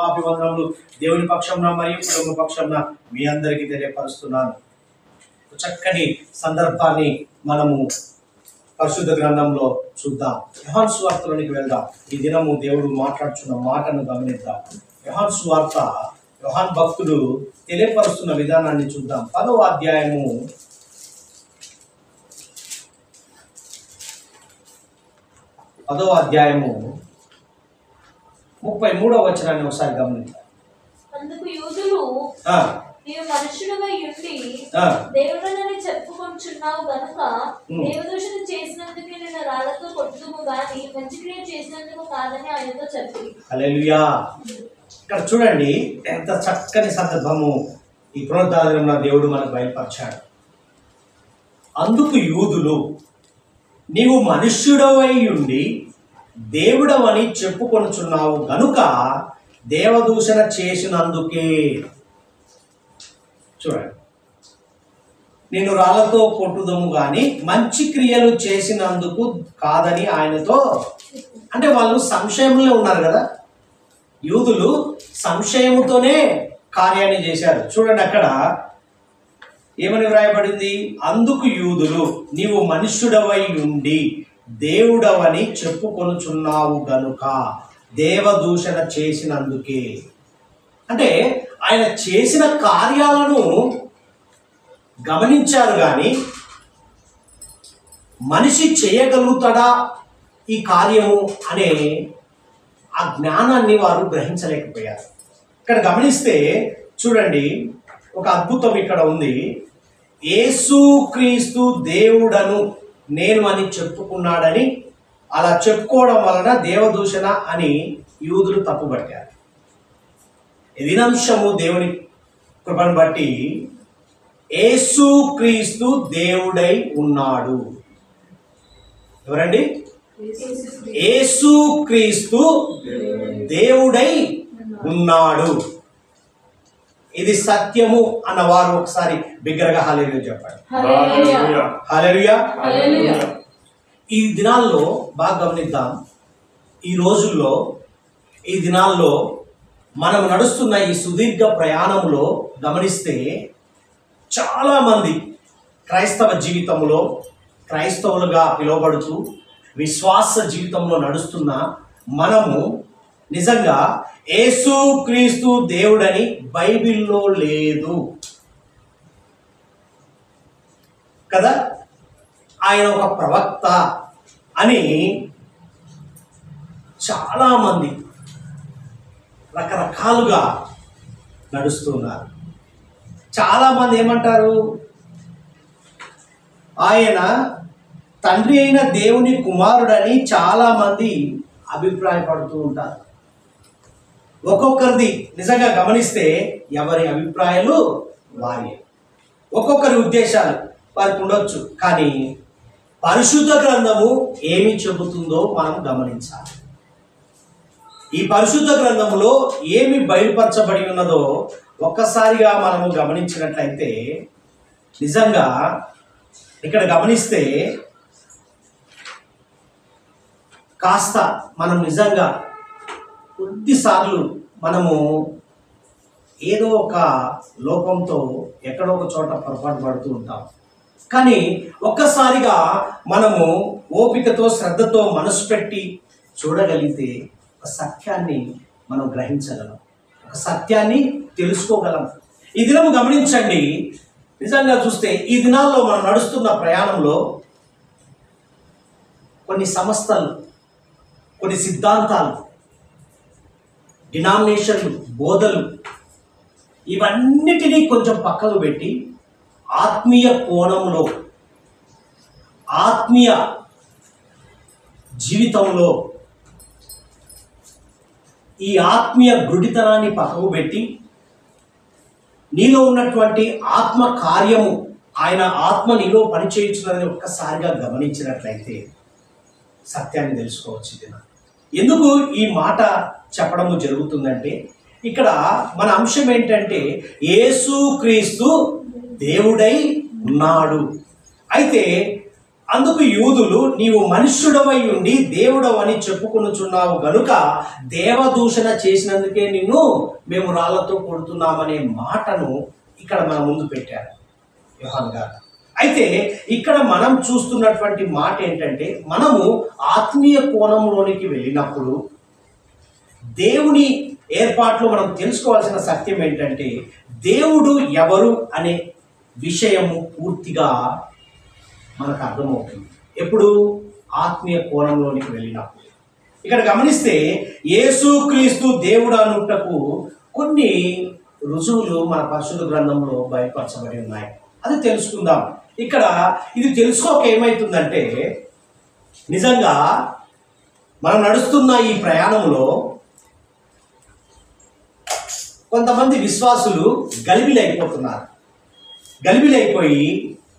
అభివందనములు దేవుని పక్షంన మరియు కుటుంబ పక్షంన మీ అందరికీ తెలియపరుస్తున్నాను. చక్కని సందర్భాన్ని మనము పరిశుద్ధ గ్రంథంలో చూద్దాం. యోహాను సువార్తలోనికి వెళ్దాం. ఈ దినము దేవుడు మాట్లాడుతున్న మాటను గమనిద్దాం. యోహాను సువార్త యోహాను భక్తుడు తెలియపరుస్తున్న విధానాన్ని చూద్దాం. 10వ అధ్యాయము 33వ వచనాన్ని ఒకసారి గమనిద్దాం. అందుకు యూదులు, నీవు మనుష్యుడవై ఉండి దేవుడనని చెప్పుకొంచున్నావు గనుక దేవదూషణ చేసినందుకే నేను రాళ్లతో కొట్టుదుము గాని మంచి క్రియ చేసినందుకు కాదని ఆయనతో చెప్పి. హల్లెలూయా. ఇక్కడ చూడండి ఎంత చక్కని సందర్భము ఈ పునరుద్ధానంలో దేవుడు మనకు బయలుపరిచాడు. అందుకు యూదులు, నీవు మనుష్యుడవై ఉండి దేవుడవని చెప్పుకొనుచున్నావు గనుక దేవదూషణ చేసినందుకే. చూడండి, నేను రాళ్లతో కొట్టుదము గాని మంచి క్రియలు చేసినందుకు కాదని ఆయనతో. అంటే వాళ్ళు సంశయంలో ఉన్నారు కదా, యూదులు సంశయముతోనే కార్యాన్ని చేశారు. చూడండి అక్కడ ఏమని వ్రాయబడింది? అందుకు యూదులు, నీవు మనుష్యుడవై ఉండి దేవుడవని చెప్పుకొనుచున్నావు గనుక దేవదూషణ చేసినందుకే. అంటే ఆయన చేసిన కార్యాలను గమనించారు కానీ మనిషి చేయగలుగుతాడా ఈ కార్యము అనే ఆ జ్ఞానాన్ని వారు గ్రహించలేకపోయారు. ఇక్కడ గమనిస్తే చూడండి, ఒక అద్భుతం ఇక్కడ ఉంది. యేసుక్రీస్తు దేవుడను నేను అని చెప్పుకున్నాడని, అలా చెప్పుకోవడం వలన దేవదూషణ అని యూదులు తప్పుపట్టారు. ఎదినంశము దేవుని కృపను బట్టి యేసుక్రీస్తు దేవుడై ఉన్నాడు. ఎవరండి? యేసుక్రీస్తు దేవుడై ఉన్నాడు. ఇది సత్యము అన్నవారు ఒకసారి బిగ్గరగా హల్లెలూయా చెప్పండి. హల్లెలూయా. ఈ దినాల్లో బాగా గమనిద్దాం. ఈ రోజుల్లో, ఈ దినాల్లో మనం నడుస్తున్న ఈ సుదీర్ఘ ప్రయాణంలో గమనిస్తే చాలామంది క్రైస్తవ జీవితంలో క్రైస్తవులుగా పిలువబడుతూ విశ్వాస జీవితంలో నడుస్తున్న మనము నిజంగా యేసుక్రీస్తు దేవుడని బైబిల్లో లేదు కదా, ఆయన ఒక ప్రవక్త అని చాలామంది రకరకాలుగా నడుస్తున్నారు. చాలామంది ఏమంటారు? ఆయన తండ్రి అయిన దేవుని కుమారుడని చాలామంది అభిప్రాయపడుతూ ఉంటారు. ఒక్కొక్కరిది నిజంగా గమనిస్తే ఎవరి అభిప్రాయాలు వారి, ఒక్కొక్కరి ఉద్దేశాలు వారికి ఉండొచ్చు. కానీ పరిశుద్ధ గ్రంథము ఏమి చెబుతుందో మనం గమనించాలి. ఈ పరిశుద్ధ గ్రంథములో ఏమి బయలుపరచబడి ఉన్నదో ఒక్కసారిగా మనము గమనించినట్లయితే నిజంగా ఇక్కడ గమనిస్తే కాస్త మనం నిజంగా కొద్దిసార్లు మనము ఏదో ఒక లోపంతో ఎక్కడో ఒక చోట పొరపాటు పడుతూ ఉంటాం. కానీ ఒక్కసారిగా మనము ఓపికతో శ్రద్ధతో మనసు పెట్టి చూడగలిగితే ఒక సత్యాన్ని మనం గ్రహించగలం, ఒక సత్యాన్ని తెలుసుకోగలం. ఈ దినము గమనించండి, నిజంగా చూస్తే ఈ దినాల్లో మనం నడుస్తున్న ప్రయాణంలో కొన్ని సంస్థలు, కొన్ని సిద్ధాంతాలు, డినామినేషన్లు, బోధలు, ఇవన్నిటినీ కొంచెం పక్కకు పెట్టి ఆత్మీయ కోణంలో, ఆత్మీయ జీవితంలో ఈ ఆత్మీయ గుడితనాన్ని పక్కకు పెట్టి నీలో ఉన్నటువంటి ఆత్మ కార్యము, ఆయన ఆత్మ నీలో పనిచేయించున్నదని ఒక్కసారిగా గమనించినట్లయితే సత్యాన్ని తెలుసుకోవచ్చు. ఎందుకు ఈ మాట చెప్పడము జరుగుతుందంటే ఇక్కడ మన అంశం ఏంటంటే యేసుక్రీస్తు దేవుడై ఉన్నాడు. అయితే అందుకు యూదులు, నీవు మనుష్యుడవై ఉండి దేవుడవని చెప్పుకొనుచున్నావు గనుక దేవదూషణ చేసినందుకే నిన్ను మేము రాళ్లతో కొడుతున్నామనే మాటను ఇక్కడ మన ముందు పెట్టారు యోహాను గారు. అయితే ఇక్కడ మనం చూస్తున్నటువంటి మాట ఏంటంటే, మనము ఆత్మీయ కోణంలోనికి వెళ్ళినప్పుడు దేవుని ఏర్పాట్లో మనం తెలుసుకోవాల్సిన సత్యం ఏంటంటే, దేవుడు ఎవరు అనే విషయము పూర్తిగా మనకు అర్థమవుతుంది ఎప్పుడు ఆత్మీయ కోణంలోనికి వెళ్ళినప్పుడు. ఇక్కడ గమనిస్తే యేసుక్రీస్తు దేవుడు అనుటకు కొన్ని రుజువులు మన పరిశుద్ధ గ్రంథంలో బయటపరచబడి ఉన్నాయి. అది తెలుసుకుందాం. ఇక్కడ ఇది తెలుసుకోక ఏమవుతుందంటే, నిజంగా మనం నడుస్తున్న ఈ ప్రయాణంలో కొంతమంది విశ్వాసులు గలిబిలైపోతున్నారు. గలిబిలైపోయి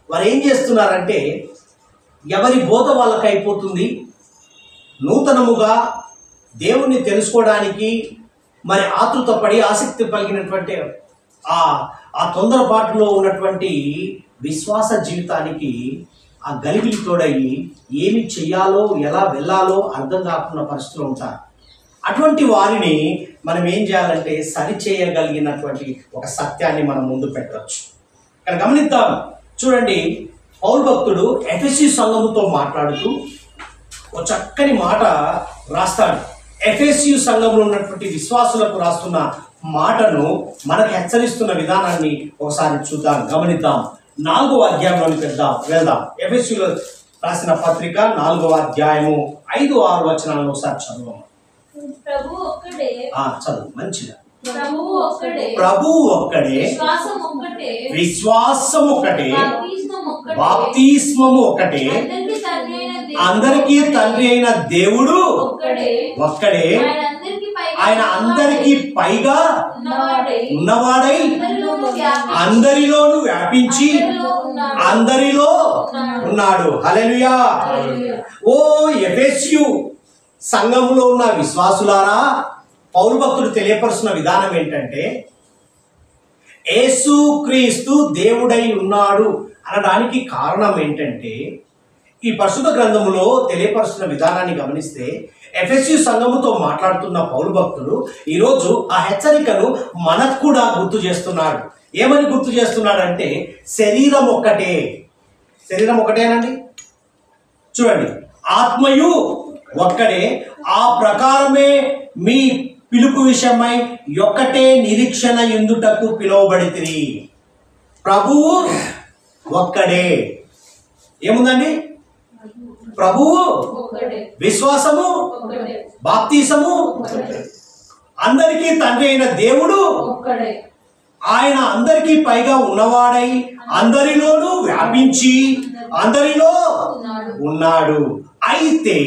వారు ఏం చేస్తున్నారంటే, ఎవరి బోధ వాళ్ళకి అయిపోతుంది. నూతనముగా దేవుణ్ణి తెలుసుకోవడానికి మరి ఆతృతపడి ఆసక్తి కలిగినటువంటి ఆ తొందరపాటులో ఉన్నటువంటి విశ్వాస జీవితానికి ఆ గలిబిలి తోడయి ఏమి చెయ్యాలో ఎలా వెళ్ళాలో అర్థం కాకున్న పరిస్థితులు ఉంటారు. అటువంటి వారిని మనం ఏం చేయాలంటే సరిచేయగలిగినటువంటి ఒక సత్యాన్ని మనం ముందు పెట్టవచ్చు. ఇక్కడ గమనిద్దాం. చూడండి, పౌలు భక్తుడు ఎఫెసీ సంఘముతో మాట్లాడుతూ ఒక చక్కని మాట రాస్తాడు. ఎఫెసీ సంఘంలో ఉన్నటువంటి విశ్వాసులకు రాస్తున్న మాటను మనకు హెచ్చరిస్తున్న విధానాన్ని ఒకసారి చూద్దాం, గమనిద్దాం. 4వ అధ్యాయంలోనికి వెళ్దాం. ఎఫెసీలో రాసిన పత్రిక 4వ అధ్యాయము 5-6 వచనాలను ఒకసారి చదువు. ప్రభువు ఒక్కడే. చదువు మంచిగా. ప్రభువు ఒక్కడే, విశ్వాసం ఒక్కటే, బాప్తిస్మము ఒక్కటే, అందరికీ తండ్రి అయిన దేవుడు ఒక్కడే, ఆయన అందరికీ పైగా ఉన్నవాడై అందరిలోనూ వ్యాపించి అందరిలో ఉన్నాడు. హల్లెలూయా. ఓ ఎఫెసీయు సంఘంలో ఉన్న విశ్వాసులారా, పౌలు భక్తుడు తెలియపరుస్తున్న విధానం ఏంటంటే, యేసుక్రీస్తు దేవుడై ఉన్నాడు అనడానికి కారణం ఏంటంటే, ఈ పరిశుద్ధ గ్రంథములో తెలియపరుస్తున్న విధానాన్ని గమనిస్తే ఎఫెసీ సంఘముతో మాట్లాడుతున్న పౌలు భక్తుడు ఈరోజు ఆ హెచ్చరికను మనకు కూడా గుర్తు చేస్తున్నాడు. ఏమని గుర్తు చేస్తున్నాడంటే, శరీరం ఒక్కటే. శరీరం ఒకటేనండి. చూడండి, ఆత్మయు ఒక్కడే, ఆ ప్రకారమే మీ పిలుపు విషయమై ఒక్కటే నిరీక్షణ ఎందుటకు పిలువబడితిరి. ప్రభువు ఒక్కడే. ఏముందండి? ప్రభువు, విశ్వాసము, బాప్తిసము, అందరికీ తండ్రి అయిన దేవుడు, ఆయన అందరికీ పైగా ఉన్నవాడై అందరిలోనూ వ్యాపించి అందరిలో ఉన్నాడు. అయితే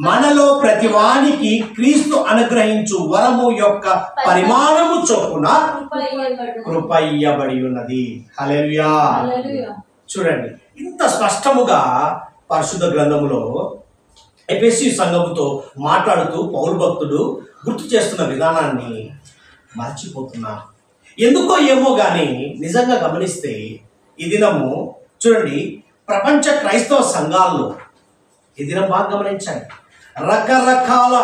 మనలో ప్రతివానికి క్రీస్తు అనుగ్రహించు వరము యొక్క పరిమాణము చొప్పున కృప ఇయ్యబడి ఉన్నది. హల్లెలూయా. చూడండి, ఇంత స్పష్టముగా పరిశుద్ధ గ్రంథములో ఎఫెసీ సంఘముతో మాట్లాడుతూ పౌలు భక్తుడు గుర్తు చేస్తున్న విధానాన్ని మర్చిపోతున్నారు. ఎందుకో ఏమో కానీ నిజంగా గమనిస్తే ఈ దినము చూడండి, ప్రపంచ క్రైస్తవ సంఘాల్లో ఈ దినం బాగా గమనించండి, రకరకాల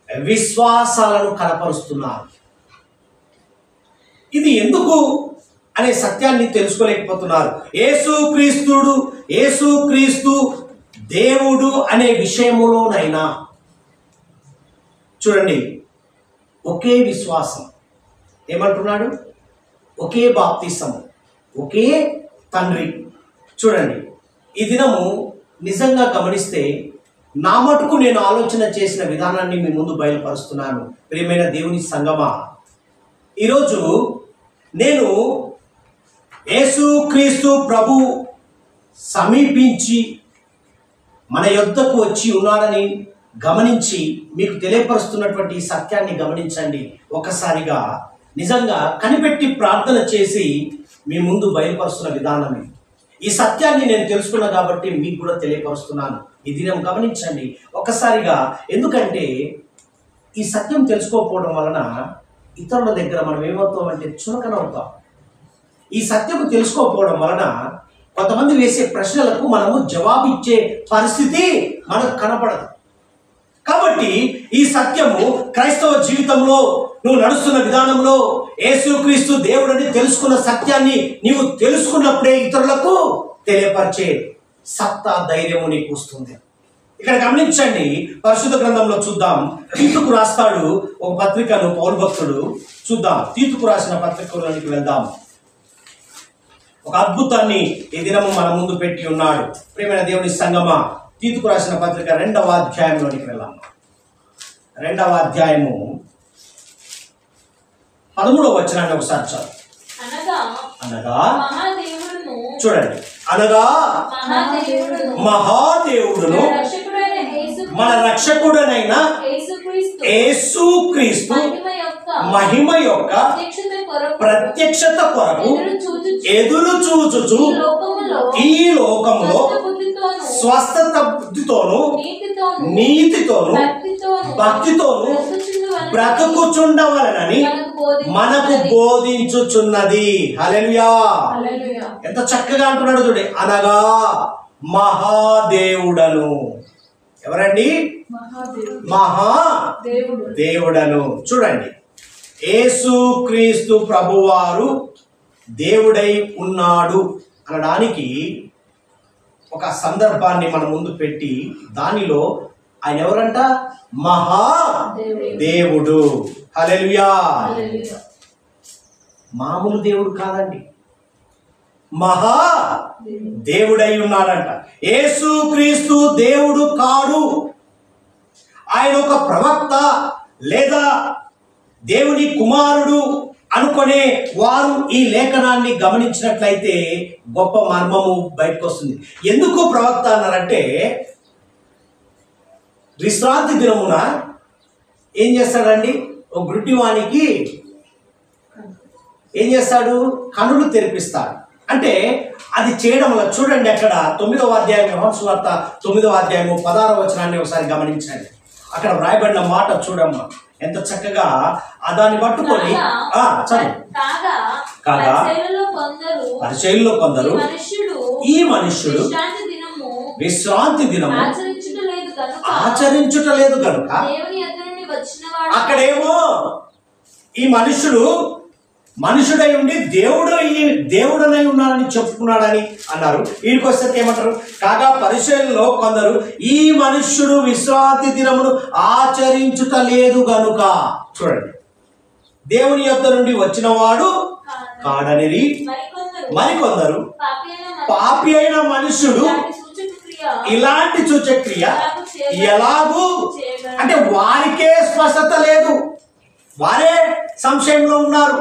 విశ్వాసాలను కనపరుస్తున్నారు. ఇది ఎందుకు అనే సత్యాన్ని తెలుసుకోలేకపోతున్నారు. యేసుక్రీస్తు దేవుడు అనే విషయములోనైనా చూడండి, ఒకే విశ్వాసం. ఏమంటున్నాడు? ఒకే బాప్తిసం, ఒకే తండ్రి. చూడండి, ఈ దినము నిజంగా గమనిస్తే నా మటుకు నేను ఆలోచన చేసిన విధానాన్ని మీ ముందు బయలుపరుస్తున్నాను. ప్రియమైన దేవుని సంగమా, ఈరోజు నేను యేసుక్రీస్తు ప్రభు సమీపించి మన యొద్దకు వచ్చి ఉన్నాడని గమనించి మీకు తెలియపరుస్తున్నటువంటి సత్యాన్ని గమనించండి. ఒకసారిగా నిజంగా కనిపెట్టి ప్రార్థన చేసి మీ ముందు బయలుపరుస్తున్న విధానమే. ఈ సత్యాన్ని నేను తెలుసుకున్నా కాబట్టి మీకు కూడా తెలియపరుస్తున్నాను. ఈ దినం గమనించండి ఒకసారిగా. ఎందుకంటే ఈ సత్యం తెలుసుకోకపోవడం వలన ఇతరుల దగ్గర మనం ఏమవుతామంటే చులకనవుతాం. ఈ సత్యం తెలుసుకోకపోవడం వలన కొంతమంది వేసే ప్రశ్నలకు మనము జవాబు ఇచ్చే పరిస్థితి మనకు కనపడదు. కాబట్టి ఈ సత్యము క్రైస్తవ జీవితంలో నువ్వు నడుస్తున్న విధానంలో యేసుక్రీస్తు దేవుడని తెలుసుకున్న సత్యాన్ని నీవు తెలుసుకున్నప్పుడే ఇతరులకు తెలియపరిచే సత్తా, ధైర్యము నీకు వస్తుంది. ఇక్కడ గమనించండి, పరిశుద్ధ గ్రంథంలో చూద్దాం. తీతుకు రాస్తాడు ఒక పత్రికను పౌలు భక్తుడు. చూద్దాం, తీతుకు రాసిన పత్రికలోనికి వెళ్దాం. ఒక అద్భుతాన్ని ఈ దినము మన ముందు పెట్టి ఉన్నాడు. ప్రియమైన దేవుని సంగమా, తీతుకు రాసిన పత్రిక 2వ అధ్యాయంలోనికి వెళ్దాం. 2వ అధ్యాయము 13వ వచనాన్ని ఒకసారి చదువు. అనగా చూడండి, అనగా మహాదేవుడును మన రక్షకుడనైన యేసుక్రీస్తు మహిమ యొక్క ప్రత్యక్షత కొరకు ఎదురు చూచుచు ఈ లోకములో స్వస్థత బుద్ధితోను నీతితోను భక్తితోను బ్రతుకుచుండవలనని మనకు బోధించుచున్నది. హల్లెలూయా! ఎంత చక్కగా అంటున్నాడు చూడండి. అనగా మహాదేవుడను. ఎవరండి? మహాదేవుడను. చూడండి, యేసుక్రీస్తు ప్రభువారు దేవుడై ఉన్నాడు అనడానికి ఒక సందర్భాన్ని మన ముందు పెట్టి దానిలో ఆయన ఎవరంట? మహాదేవుడు. హల్లెలూయా! మామూలు దేవుడు కాదండి, మహా దేవుడై ఉన్నాడంట. యేసుక్రీస్తు దేవుడు కాడు. ఆయన ఒక ప్రవక్త లేదా దేవుని కుమారుడు అనుకునే వారు ఈ లేఖనాన్ని గమనించినట్లయితే గొప్ప మర్మము బయటకు వస్తుంది. ఎందుకు ప్రవక్త అన్నారంటే, విశ్రాంతి దినమున ఏం చేస్తాడండి? ఒక గుడ్డివానికి ఏం చేస్తాడు? కనులు తెరిపిస్తాడు. అంటే అది చేయడం వల్ల చూడండి, అక్కడ 9వ అధ్యాయం యోహాను సువార్త 9వ అధ్యాయము 16వ వచనాన్ని ఒకసారి గమనించండి. అక్కడ వ్రాయబడిన మాట చూడమ్మా, ఎంత చక్కగా దాన్ని పట్టుకొని కాగా పరిచయుల్లో కొందరు ఈ మనుష్యుడు విశ్రాంతి దినము ఆచరించుటలేదు కనుక, అక్కడేమో ఈ మనుషుడై ఉండి దేవుడనై ఉన్నాడని చెప్పుకున్నాడని అన్నారు. వీడికి వస్తే ఏమంటారు? కాగా పరిచయుల్లో కొందరు ఈ మనుష్యుడు విశ్రాంతి దినమును ఆచరించుటలేదు గనుక. చూడండి, దేవుని యొద్ద నుండి వచ్చిన వాడు కాడనిరి మరికొందరు పాపి అయిన మనుష్యుడు ఇలాంటి సూచక్రియ ఎలాగూ అంటే వారికే స్పష్టత లేదు, వారే సంశయంలో ఉన్నారు.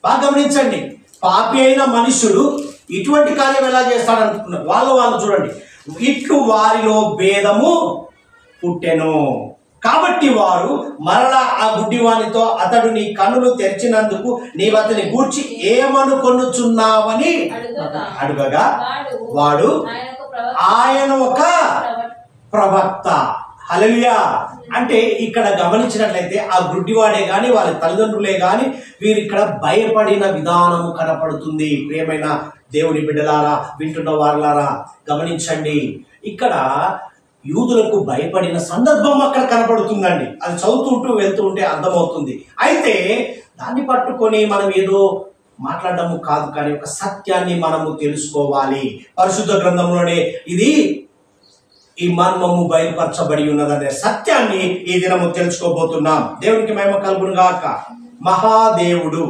బాగా గమనించండి, పాపి అయిన మనుష్యుడు ఇటువంటి కార్యం ఎలా చేస్తాడనుకున్నారు వాళ్ళు చూడండి. ఇట్లు వారిలో భేదము పుట్టెను కాబట్టి వారు మరలా ఆ గుడ్డివానితో, అతడు నీ కన్నులు తెరిచినందుకు నీవు అతని గూర్చి ఏమనుకొనుచున్నావని అడుగగా వాడు ఆయన ఒక ప్రవక్త. హల్లెలూయా! అంటే ఇక్కడ గమనించినట్లయితే ఆ గుడ్డివాడే గాని వాళ్ళ తల్లిదండ్రులే గాని వీరు ఇక్కడ భయపడిన విధానము కనపడుతుంది. ప్రియమైన దేవుని బిడ్డలారా, వింటున్న వారులారా గమనించండి, ఇక్కడ యూదులకు భయపడిన సందర్భం అక్కడ కనపడుతుందండి. అది చదువుతుంటూ వెళ్తూ ఉంటే అర్థమవుతుంది. అయితే దాన్ని పట్టుకొని మనం ఏదో మాట్లాడము కాదు, కానీ ఒక సత్యాన్ని మనము తెలుసుకోవాలి. పరిశుద్ధ గ్రంథంలోనే ఈ మర్మము బయలుపరచబడి ఉన్నదనే సత్యాన్ని ఈ దినము తెలుసుకోబోతున్నాం. దేవునికి మహిమ కలుగును గాక. మహాదేవుడు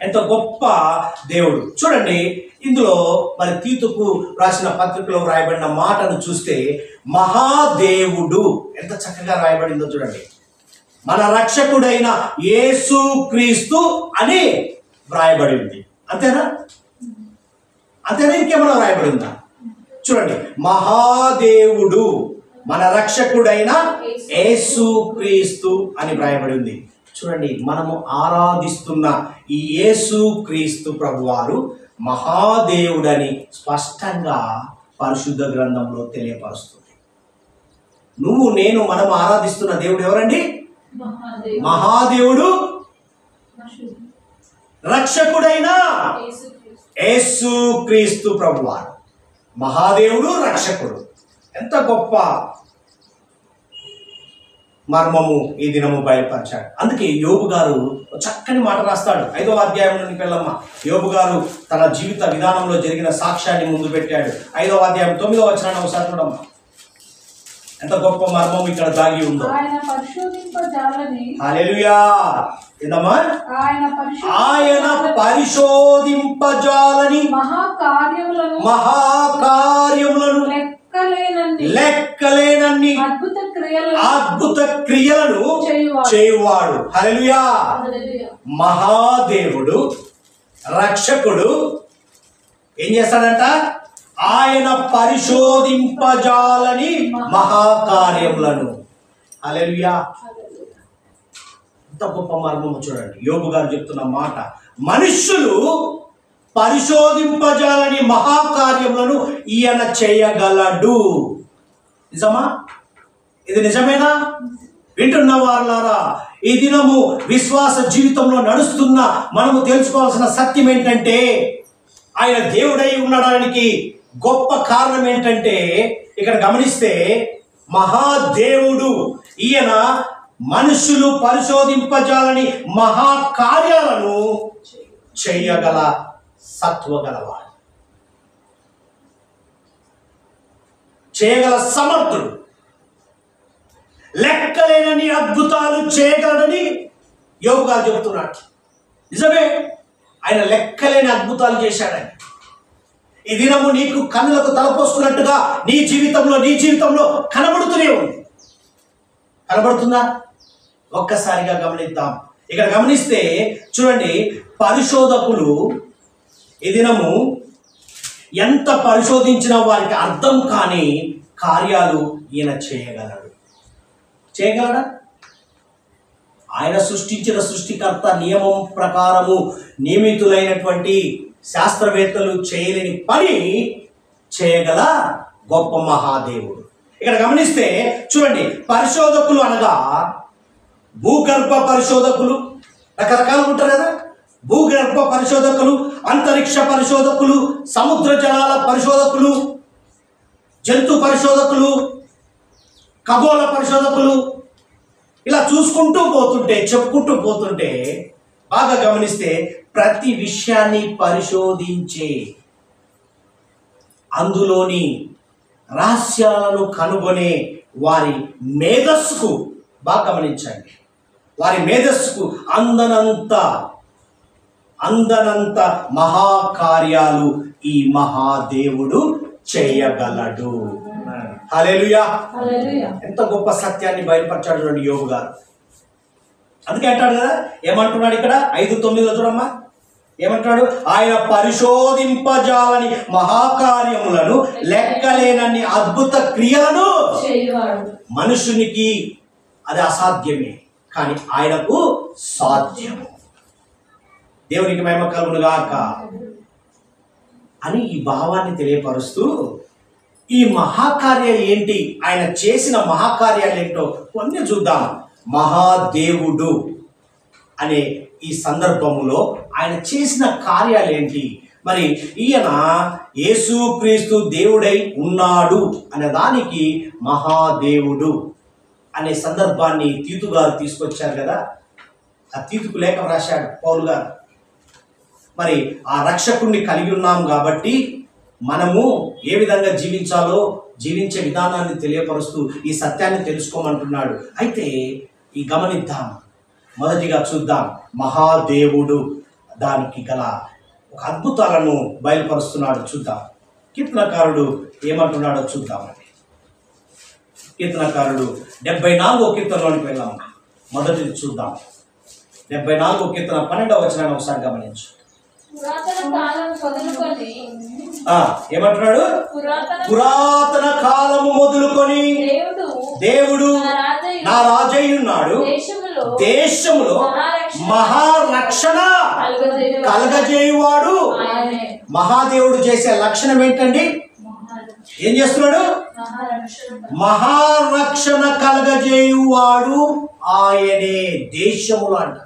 ఎంత గొప్ప దేవుడు. చూడండి, ఇందులో మరి తీతుకు రాసిన పత్రికలో రాయబడిన మాటను చూస్తే మహాదేవుడు ఎంత చక్కగా రాయబడిందో చూడండి. మన రక్షకుడైన యేసుక్రీస్తు అని వ్రాయబడింది. అంతేనా? ఇంకేమైనా రాయబడిందా? చూడండి, మహాదేవుడు మన రక్షకుడైన యేసుక్రీస్తు అని వ్రాయబడి ఉంది. చూడండి, మనము ఆరాధిస్తున్న ఈ యేసుక్రీస్తు ప్రభువారు మహాదేవుడని స్పష్టంగా పరిశుద్ధ గ్రంథంలో తెలియపరుస్తుంది. నేను మనం ఆరాధిస్తున్న దేవుడు ఎవరండి? మహాదేవుడు, రక్షకుడైన యేసు క్రీస్తు ప్రభువారు మహాదేవుడు, రక్షకుడు. ఎంత గొప్ప మర్మము ఈ దినము బయలుపరిచాడు. అందుకే యోబు గారు చక్కని మాట రాస్తాడు. 5వ అధ్యాయంలోనికి వెళ్ళమ్మ. యోబు గారు తన జీవిత విధానంలో జరిగిన సాక్ష్యాన్ని ముందు పెట్టాడు. 5వ అధ్యాయం 9వ వచనాన్ని ఒకసారి చూడమ్మా. ఎంత గొప్ప మర్మం ఇక్కడ దాగి ఉందో. హల్లెలూయా. ఏందమ్మా? ఆయన పరిశోధింపజాలని మహాకార్యములను లెక్కలేనన్ని అద్భుత క్రియలను చేయువాడు. హల్లెలూయా. మహాదేవుడు, రక్షకుడు ఏం చేస్తాడంట? ఆయన పరిశోధింపజాలని మహాకార్యములను. హల్లెలూయా. ఎంత గొప్ప మర్మము చూడండి. యోబు గారు చెప్తున్న మాట, మనుష్యులు పరిశోధింపజాలని మహాకార్యములను ఈయన చేయగలడు. నిజమా? ఇది నిజమేనా? వింటున్న వారులారా, ఈ దినము విశ్వాస జీవితంలో నడుస్తున్న మనము తెలుసుకోవాల్సిన సత్యం ఏంటంటే, ఆయన దేవుడై ఉండడానికి గొప్ప కారణం ఏంటంటే, ఇక్కడ గమనిస్తే మహాదేవుడు ఈయన మనుషులు పరిశోధింపజాలని మహాకార్యాలను చేయగల సత్వగలవాడు, చేయగల సమర్థుడు, లెక్కలేనని అద్భుతాలు చేయగలడని యోబు గారు చెబుతున్నాడు. నిజమే, ఆయన లెక్కలేని అద్భుతాలు చేశాడని. ఈ దినము నీకు కన్నులకు తలపోసుకున్నట్టుగా నీ జీవితంలో కనబడుతూనే ఉంది. కనబడుతుందా? ఒక్కసారిగా గమనిద్దాం. ఇక్కడ గమనిస్తే చూడండి, పరిశోధకులు ఈ దినము ఎంత పరిశోధించినా వారికి అర్థం కాని కార్యాలు ఈయన చేయగలడా? ఆయన సృష్టించిన సృష్టికర్త నియమం ప్రకారము నియమితులైనటువంటి శాస్త్రవేత్తలు చేయలేని పని చేయగల గొప్ప మహాదేవుడు. ఇక్కడ గమనిస్తే చూడండి, పరిశోధకులు అనగా భూగర్భ పరిశోధకులు రకరకాలు ఉంటారు కదా. భూగర్భ పరిశోధకులు, అంతరిక్ష పరిశోధకులు, సముద్ర జలాల పరిశోధకులు, జంతు పరిశోధకులు, ఖగోళ పరిశోధకులు, ఇలా చెప్పుకుంటూ పోతుంటే బాగా గమనిస్తే ప్రతి విషయాన్ని పరిశోధించే, అందులోని రహస్యాలను కనుగొనే వారి మేధస్సుకు బాగా గమనించండి. వారి మేధస్సుకు అందనంత మహాకార్యాలు ఈ మహాదేవుడు చేయగలడు. హల్లెలూయా. ఎంత గొప్ప సత్యాన్ని బయలుపరచాడు చూడండి యోబు గారు. అందుకే అంటాడు కదా, ఏమంటున్నాడు ఇక్కడ 5:9 చూడమ్మా. ఏమంటాడు? ఆయన పరిశోధింపజాలని మహాకార్యములను లెక్కలేనన్ని అద్భుత క్రియలను. మనుషునికి అది అసాధ్యమే, కానీ ఆయనకు సాధ్యము. దేవునికి మహిమ కలుగును గాక అని ఈ భావాన్ని తెలియపరుస్తూ, ఈ మహాకార్యాలు ఏంటి, ఆయన చేసిన మహాకార్యాలు ఏంటో కొన్ని చూద్దాం. మహాదేవుడు అనే ఈ సందర్భంలో ఆయన చేసిన కార్యాలు ఏంటి? మరి ఈయన యేసుక్రీస్తు దేవుడై ఉన్నాడు అనే దానికి మహాదేవుడు అనే సందర్భాన్ని తీతు గారు తీసుకొచ్చారు కదా. ఆ తీతుకు లేఖ రాశాడు పౌలు గారు. మరి ఆ రక్షకుణ్ణి కలిగి ఉన్నాం కాబట్టి మనము ఏ విధంగా జీవించాలో జీవించే విధానాన్ని తెలియపరుస్తూ ఈ సత్యాన్ని తెలుసుకోమంటున్నాడు. అయితే ఈ గమనిద్దాం, మొదటిగా చూద్దాం, మహాదేవుడు దానికి గల ఒక అద్భుతాలను బయలుపరుస్తున్నాడు. చూద్దాం, కీర్తనకారుడు ఏమంటున్నాడో చూద్దామండి. కీర్తనకారుడు 74వ కీర్తనలోనికి వెళ్దాం. మొదటిది చూద్దాం. 74వ కీర్తన 12వ వచనాన్ని ఒకసారి గమనించు. ఏమంటున్నాడు? పురాతన కాలము మొదలుకొని దేవుడు నా రాజయ్యున్నాడు, దేశములో మహారక్షణ కలగజేయువాడు. మహాదేవుడు చేసే లక్షణం ఏంటండి? ఏం చేస్తున్నాడు? మహారక్షణ కలగజేయువాడు ఆయనే. దేశములు అంట.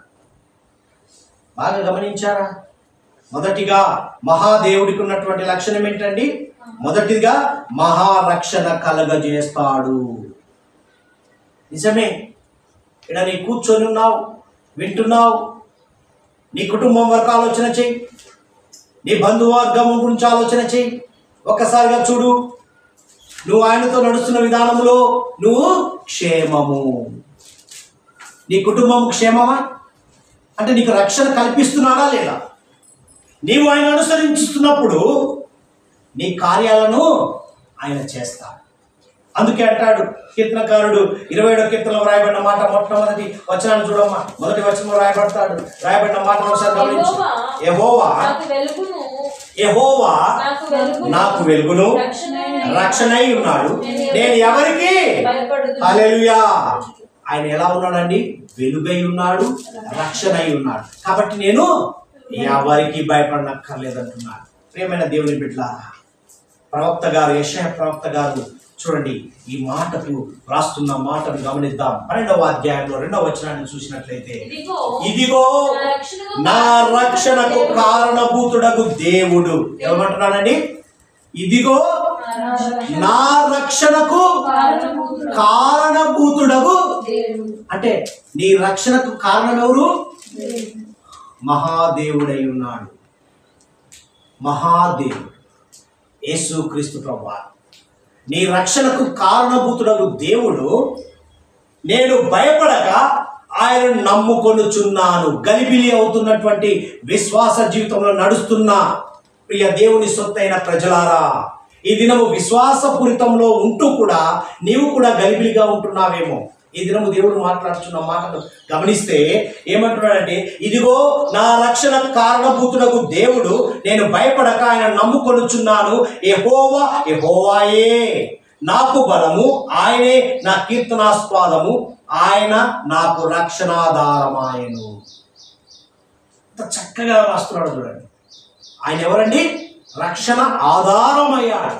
బాగా గమనించారా? మొదటిగా మహాదేవుడికి ఉన్నటువంటి లక్షణం ఏంటండి? మొదటిగా మహారక్షణ కలగజేస్తాడు. నిజమే. ఇక్కడ నీ కూర్చొని ఉన్నావు, వింటున్నావు. నీ కుటుంబం వరకు ఆలోచన చెయ్యి, నీ బంధువర్గం గురించి ఆలోచన చెయ్యి. ఒక్కసారిగా చూడు, నువ్వు ఆయనతో నడుస్తున్న విధానంలో నువ్వు క్షేమము. నీ కుటుంబం క్షేమమా? అంటే నీకు రక్షణ కల్పిస్తున్నాడా లేదా? నీవు ఆయన అనుసరించుతున్నప్పుడు నీ కార్యాలను ఆయన చేస్తాడు. అందుకే అంటాడు కీర్తనకారుడు 27వ కీర్తనలో రాయబడిన మాట, మొట్టమొదటి వచనాన్ని చూడమ్మా. మొదటి వచనంలో రాయబడిన మాట ఒకసారి గమనించు. యెహోవా నాకు వెలుగును రక్షణై ఉన్నాడు, నేను ఎవరికి? హల్లెలూయా. ఆయన ఎలా ఉన్నాడండి? వెలుగై ఉన్నాడు, రక్షణై ఉన్నాడు. కాబట్టి నేను ఎవరికి భయపడనక్కర్లేదంటున్నాడు. ప్రియమైన దేవుని బిడ్డలారా, ప్రవక్త గారు, యెషయా ప్రవక్త గారు చూడండి, ఈ మాటకు రాస్తున్న మాటను గమనిద్దాం. 12వ అధ్యాయంలో 2వ వచనాన్ని చూసినట్లయితే, ఇదిగో నా రక్షణకు కారణభూతుడగు దేవుడు. ఏమంటున్నానండి? ఇదిగో నా రక్షణకు కారణభూతుడగు. అంటే నీ రక్షణకు కారణం ఎవరు? మహాదేవుడై ఉన్నాడు. మహాదేవుడు యేసుక్రీస్తు ప్రభువు. నీ రక్షణకు కారణభూతుడగు దేవుడు, నేను భయపడక ఆయనను నమ్ముకొనుచున్నాను. గలిబిలి అవుతున్నటువంటి విశ్వాస జీవితంలో నడుస్తున్న ప్రియ దేవుని సొత్తైన ప్రజలారా, ఈ దినము విశ్వాసపూరితంలో ఉంటూ కూడా నీవు కూడా గలిబిలిగా ఉంటున్నావేమో. ఈ దినము దేవుడు మాట్లాడుతున్న మాటను గమనిస్తే ఏమంటున్నాడంటే, ఇదిగో నా రక్షణ కారణభూతుడకు దేవుడు, నేను భయపడక ఆయన నమ్ముకొనుచున్నాను. యెహోవా యెహోవాయే నాకు బలము, ఆయనే నా కీర్తనాస్పాదము, ఆయన నాకు రక్షణాధారమాయను. ఎంత చక్కగా రాస్తున్నాడు చూడండి. ఆయన ఎవరండి? రక్షణ ఆధారమయ్యాడు.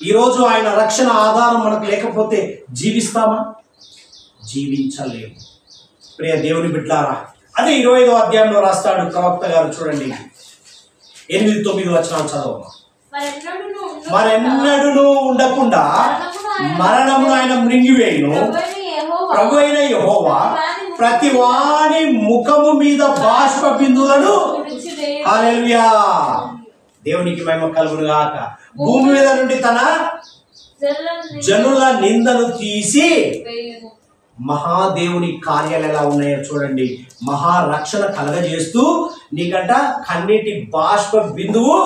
ఈరోజు ఆయన రక్షణ ఆధారం మనకు లేకపోతే జీవిస్తామా? జీవించలేము. ప్రియ దేవుని బిడ్డలారా, అదే 25వ అధ్యాయంలో రాస్తాడు ప్రవక్త గారు. చూడండి 8-9 వచనాలు చదవమా. మరెన్నడూ ఉండకుండా మరణమును ఆయన మృంగివేయును. ప్రభు అయిన యెహోవా ప్రతి వాని ముఖము మీద బాష్ప బిందువులను, హల్లెలూయా, దేవునికి మహిమ కలుగును గాక, భూమి మీద నుండి తన జనుల నిందను తీసి. మహాదేవుని కార్యాలు ఎలా ఉన్నాయో చూడండి. మహారక్షణ కలగజేస్తూ నీకంట కన్నీటి బాష్ప బిందువు.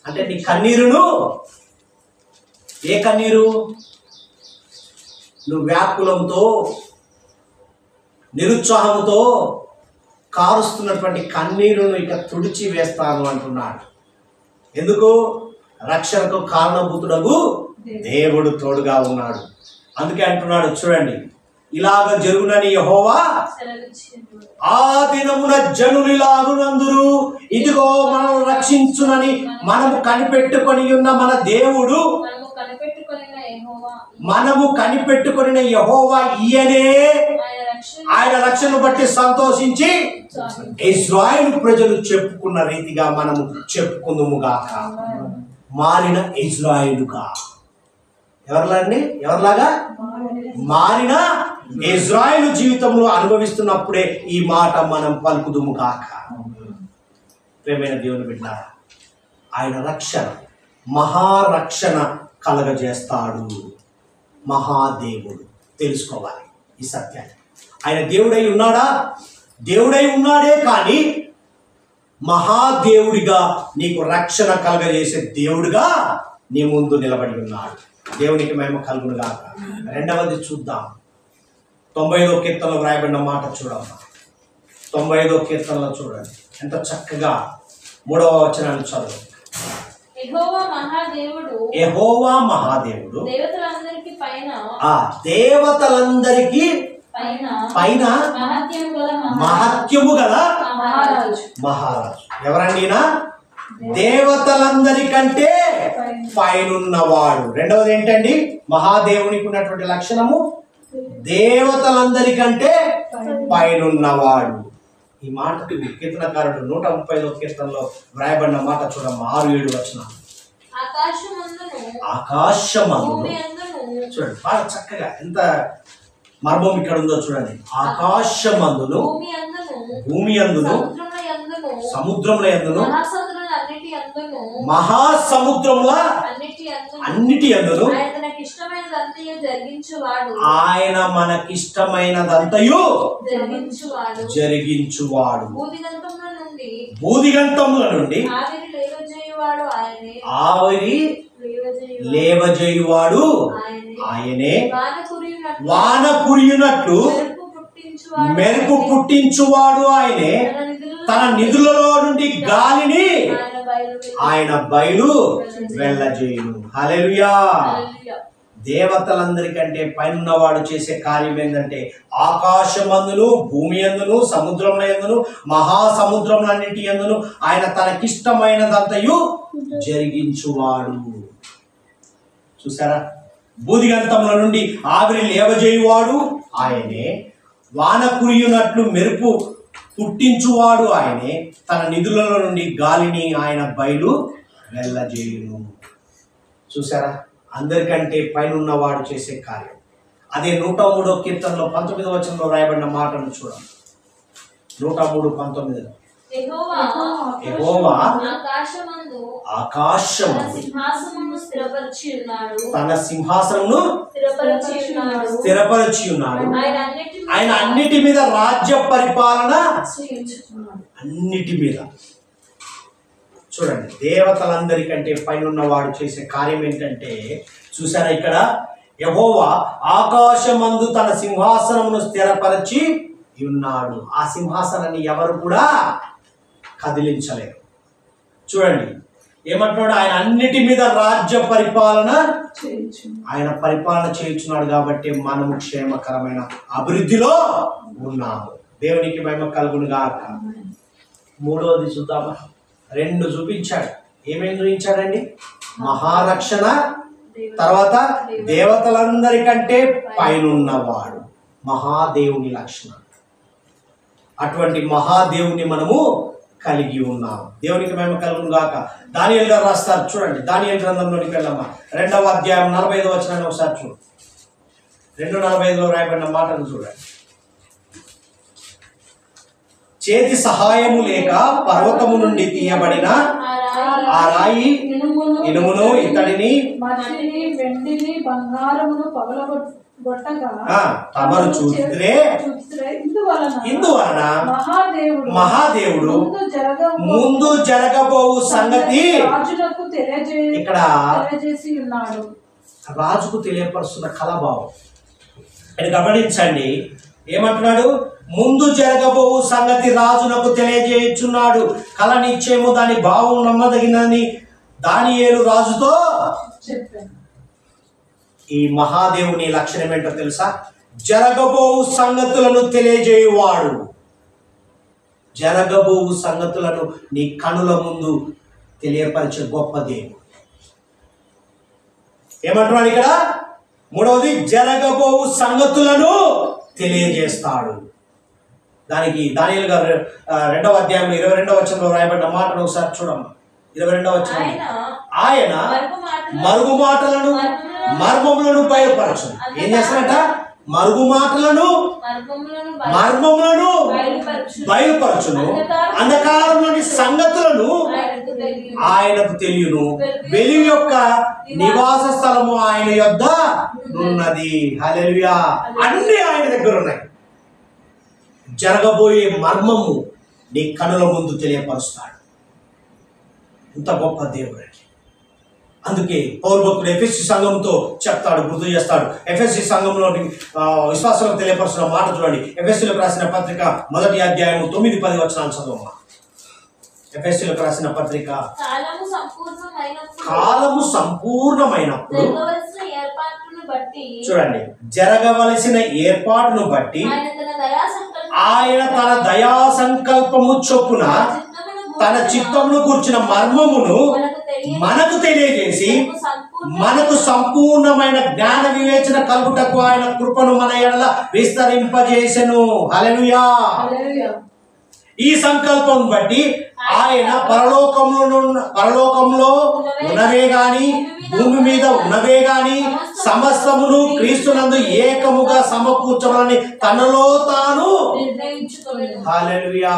అంటే నీ కన్నీరును, ఏ కన్నీరు? నువ్వు వ్యాకులంతో నిరుత్సాహంతో కారుస్తున్నటువంటి కన్నీరును ఇక తుడిచి వేస్తాను అంటున్నాడు. ఎందుకు? రక్షణకు కారణభూతుడగు దేవుడు తోడుగా ఉన్నాడు. అందుకే అంటున్నాడు చూడండి, ఇలాగ జరుగునని యెహోవా ఆ దినమున జనులు ఇలాగునందురు, ఇదిగో మనల్ని రక్షించునని మనము కనిపెట్టుకొని ఉన్న మన దేవుడు, మనము కనిపెట్టుకొనిన యెహోవా ఈయనే. ఆయన రక్షణ బట్టి సంతోషించి ఇశ్రాయేలు ప్రజలు చెప్పుకున్న రీతిగా మనము చెప్పుకుందుముగాక. మారిన ఇశ్రాయేలుగా. ఎవరిలాగా? మారిన ఇశ్రాయేలు జీవితంలో అనుభవిస్తున్నప్పుడే ఈ మాట మనం పలుకుదుముగాక. ప్రియమైన దేవుని బిడ్డలారా, ఆయన రక్షణ, మహారక్షణ కలగజేస్తాడు. మహాదేవుడు. తెలుసుకోవాలి ఈ సత్యాన్ని. ఆయన దేవుడై ఉన్నాడా? దేవుడై ఉన్నాడే, కానీ మహాదేవుడిగా నీకు రక్షణ కలగజేసే దేవుడిగా నీ ముందు నిలబడి ఉన్నాడు. దేవునికి మహిమ కలుగును గాక. రెండవది చూద్దాం. 95వ కీర్తనలో వ్రాయబడిన మాట చూడమ్మా. 95వ కీర్తనలో చూడండి ఎంత చక్కగా 3వ వచనాన్ని చదువు. యెహోవా మహాదేవుడు దేవతలందరికీ పైన మహత్యము గల మహారాజు. ఎవరండి? దేవతలందరికంటే పైనున్నవాడు. రెండవది ఏంటండి? మహాదేవునికి ఉన్నటువంటి లక్షణము దేవతలందరికంటే పైనున్నవాడు. ఈ మాటకు కీర్తనకారుడు 130వ కీర్తనలో వ్రాయబడిన మాట చూడమ్మా, 6-7 వచనాలు. ఆకాశమందును చూడండి, బాగా చక్కగా ఎంత మర్మం ఇక్కడ ఉందో చూడండి. ఆకాశమందును భూమి అందును సముద్రముల యందును మహాసముద్రముల అన్నిటి అందును ఆయన మనకిష్టమైనదంతయు జరిగించువాడు. భూదిగంతముల నుండి ఆవిరి లేవజేయువాడు ఆయనే. వాన కురియునట్లు మెరుపు పుట్టించువాడు ఆయనే. తన నిధులలో నుండి గాలిని ఆయన బయలు వెళ్ళజేయును. హల్లెలూయా. దేవతలందరికంటే పైనున్నవాడు చేసే కార్యం ఏంటంటే ఆకాశమందును భూమి యందును సముద్రముల యందును మహాసముద్రములన్నిటి యందును ఆయన తనకిష్టమైనదంతయు జరిగించువాడు. చూసారా, భూదిగంతముల నుండి ఆవిరి లేవజేయువాడు ఆయనే. వాన కురియునట్లు మెరుపు పుట్టించువాడు ఆయనే. తన నిధులలో నుండి గాలిని ఆయన బయలు వెళ్ళజేయును. చూసారా, అందరికంటే పైన ఉన్నవాడు చేసే కార్యం. అదే 103వ కీర్తనలో 19వ వచనంలో రాయబడిన మాటను చూడండి. 103:19 యెహోవా ఆకాశమందు తన సింహాసనమును స్థిరపరచి ఉన్నాడు. ఆయన అన్నిటి మీద రాజ్య పరిపాలన అన్నిటి మీద. చూడండి, దేవతలందరికంటే పైన ఉన్నవాడు చేసే కార్యం ఏంటంటే, చూసారా ఇక్కడ యెహోవా ఆకాశమందు తన సింహాసనమును స్థిరపరచి ఉన్నాడు. ఆ సింహాసనాన్ని ఎవరు కూడా కదిలించలేరు. చూడండి ఏమంటున్నాడు, ఆయన అన్నిటి మీద రాజ్య పరిపాలన ఆయన పరిపాలన చేయించున్నాడు. కాబట్టి మనము క్షేమకరమైన అభివృద్ధిలో ఉన్నాము. దేవునికి మహిమ కలుగును గాక. మూడవది చూద్దామా, 2 చూపించాడు. ఏమేమి చూపించాడండి? మహారక్షణ, తర్వాత దేవతలందరికంటే పైనున్నవాడు, మహాదేవుని లక్షణం. అటువంటి మహాదేవుని మనము కలిగి ఉన్నాం. దేవునికి మహిమ కలుగును గాక. దానియేలు గారు రాస్తారు, చూడండి దానియేలు గ్రంథంలోనికి వెళ్ళమ్మా, 2వ అధ్యాయం 45వ వచనాన్ని ఒకసారి చూడండి. 2:45లో రాయబడిన మాటను చూడండి. చేతి సహాయము లేక పర్వతము నుండి తీయబడిన ఆ రాయి ఇనుమును ఇత్తడిని వెండిని బంగారమును పగలగొట్టగా తమరు చూస్తే ఇందువలన మహాదేవుడు ముందు జరగబోవు సంగతి ఇక్కడ రాజుకు తెలియపరుస్తున్న కళాభావం. ఇక్కడ గమనించండి, ఏమంటున్నాడు? ముందు జరగబోవు సంగతి రాజునకు తెలియజేయుచున్నాడు. కళ నిశ్చయము దాని భావం నమ్మదగినని దానియేలు రాజుతో చెప్పాడు. ఈ మహాదేవుని లక్షణం ఏంటో తెలుసా? జరగబోవు సంగతులను తెలియజేయువాడు. జరగబోవు సంగతులను నీ కనుల ముందు తెలియపరిచే గొప్ప దేవుడు. ఏమంటున్నాడు ఇక్కడ? మూడవది, జరగబోవు సంగతులను తెలియజేస్తాడు. దానికి దానియేలు గారు 2వ అధ్యాయంలో 22వ వచనంలో రాయబడిన మాటను ఒకసారి చూడమ్మా. 22వ వచనం, ఆయన మరుగు మాటలను మర్మములను బయలుపరచును. ఏం చేస్తారట? మరుగు మాటలను మర్మములను బయలుపరచును. అంధకారంలోని సంగతులను ఆయనకు తెలియను. వెలుగు యొక్క నివాస స్థలము ఆయన యొద్ద ఉన్నది. హల్లెలూయా. అన్ని ఆయన దగ్గర ఉన్నాయి. జరగబోయే మర్మము నీ కనుల ముందు తెలియపరుస్తాడు. ఇంత గొప్ప దేవుడు. అందుకే పౌలు భక్తుడు ఎఫెసీ సంఘంతో చెప్తాడు, గుర్తు చేస్తాడు. ఎఫెసీ సంఘంలోని విశ్వాసాలకు తెలియపరుస్తున్న మాట చూడండి. ఎఫెసీలకు రాసిన పత్రిక 1వ అధ్యాయం 9-10 వచనాలు చదవమ్మా. ఎఫెసీలకు రాసిన పత్రిక, కాలము సంపూర్ణమైనప్పుడు చూడండి, జరగవలసిన ఏర్పాటును బట్టి ఆయన తన దయా సంకల్పము చొప్పున తన చిత్తమును కూర్చిన మర్మమును మనకు తెలియజేసి మనకు సంపూర్ణమైన జ్ఞాన వివేచన కలుగుటకు ఆయన కృపను మన ఎడల విస్తరింపజేసెను. హల్లెలూయా. ఈ సంకల్పం బట్టి ఆయన పరలోకంలో ఉన్నవే గాని భూమి మీద ఉన్నవే గాని సమస్తమును క్రీస్తునందు ఏకముగా సమకూర్చమని తనలో తాను హల్లెలూయా.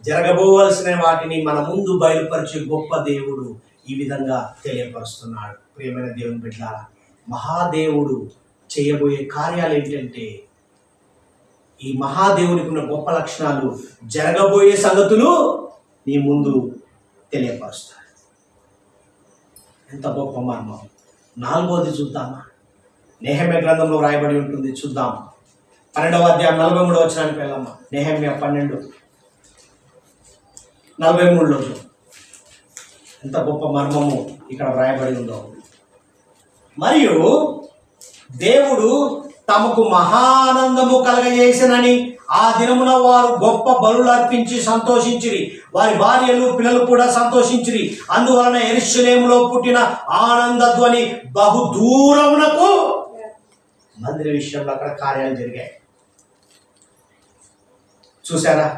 జరగబోవలసిన వాటిని మన ముందు బయలుపరిచే గొప్ప దేవుడు ఈ విధంగా తెలియపరుస్తున్నాడు. ప్రియమైన దేవుని బిడ్డలారా, మహాదేవుడు చేయబోయే కార్యాలు ఏంటంటే, ఈ మహాదేవునికి ఉన్న గొప్ప లక్షణాలు, జరగబోయే సంగతులు నీ ముందు తెలియపరుస్తాడు. ఎంత గొప్ప మర్మం. 4వది చూద్దామా? నెహెమ్యా గ్రంథంలో రాయబడి ఉంటుంది, చూద్దాం. 12వ అధ్యాయం 43వ వచనానికి వెళ్ళమ్మా. నెహెమ్యా 12:43లో ఎంత గొప్ప మర్మము ఇక్కడ రాయబడి ఉందో. మరియు దేవుడు తమకు మహానందము కలగజేసినని ఆ దినమున వారు గొప్ప బలులు అర్పించి సంతోషించిరి. వారి భార్యలు పిల్లలు కూడా సంతోషించిరి. అందువలన యెరూషలేములో పుట్టిన ఆనందధ్వని బహు దూరమునకు. మందిర విషయంలో అక్కడ కార్యాలు జరిగాయి, చూసారా?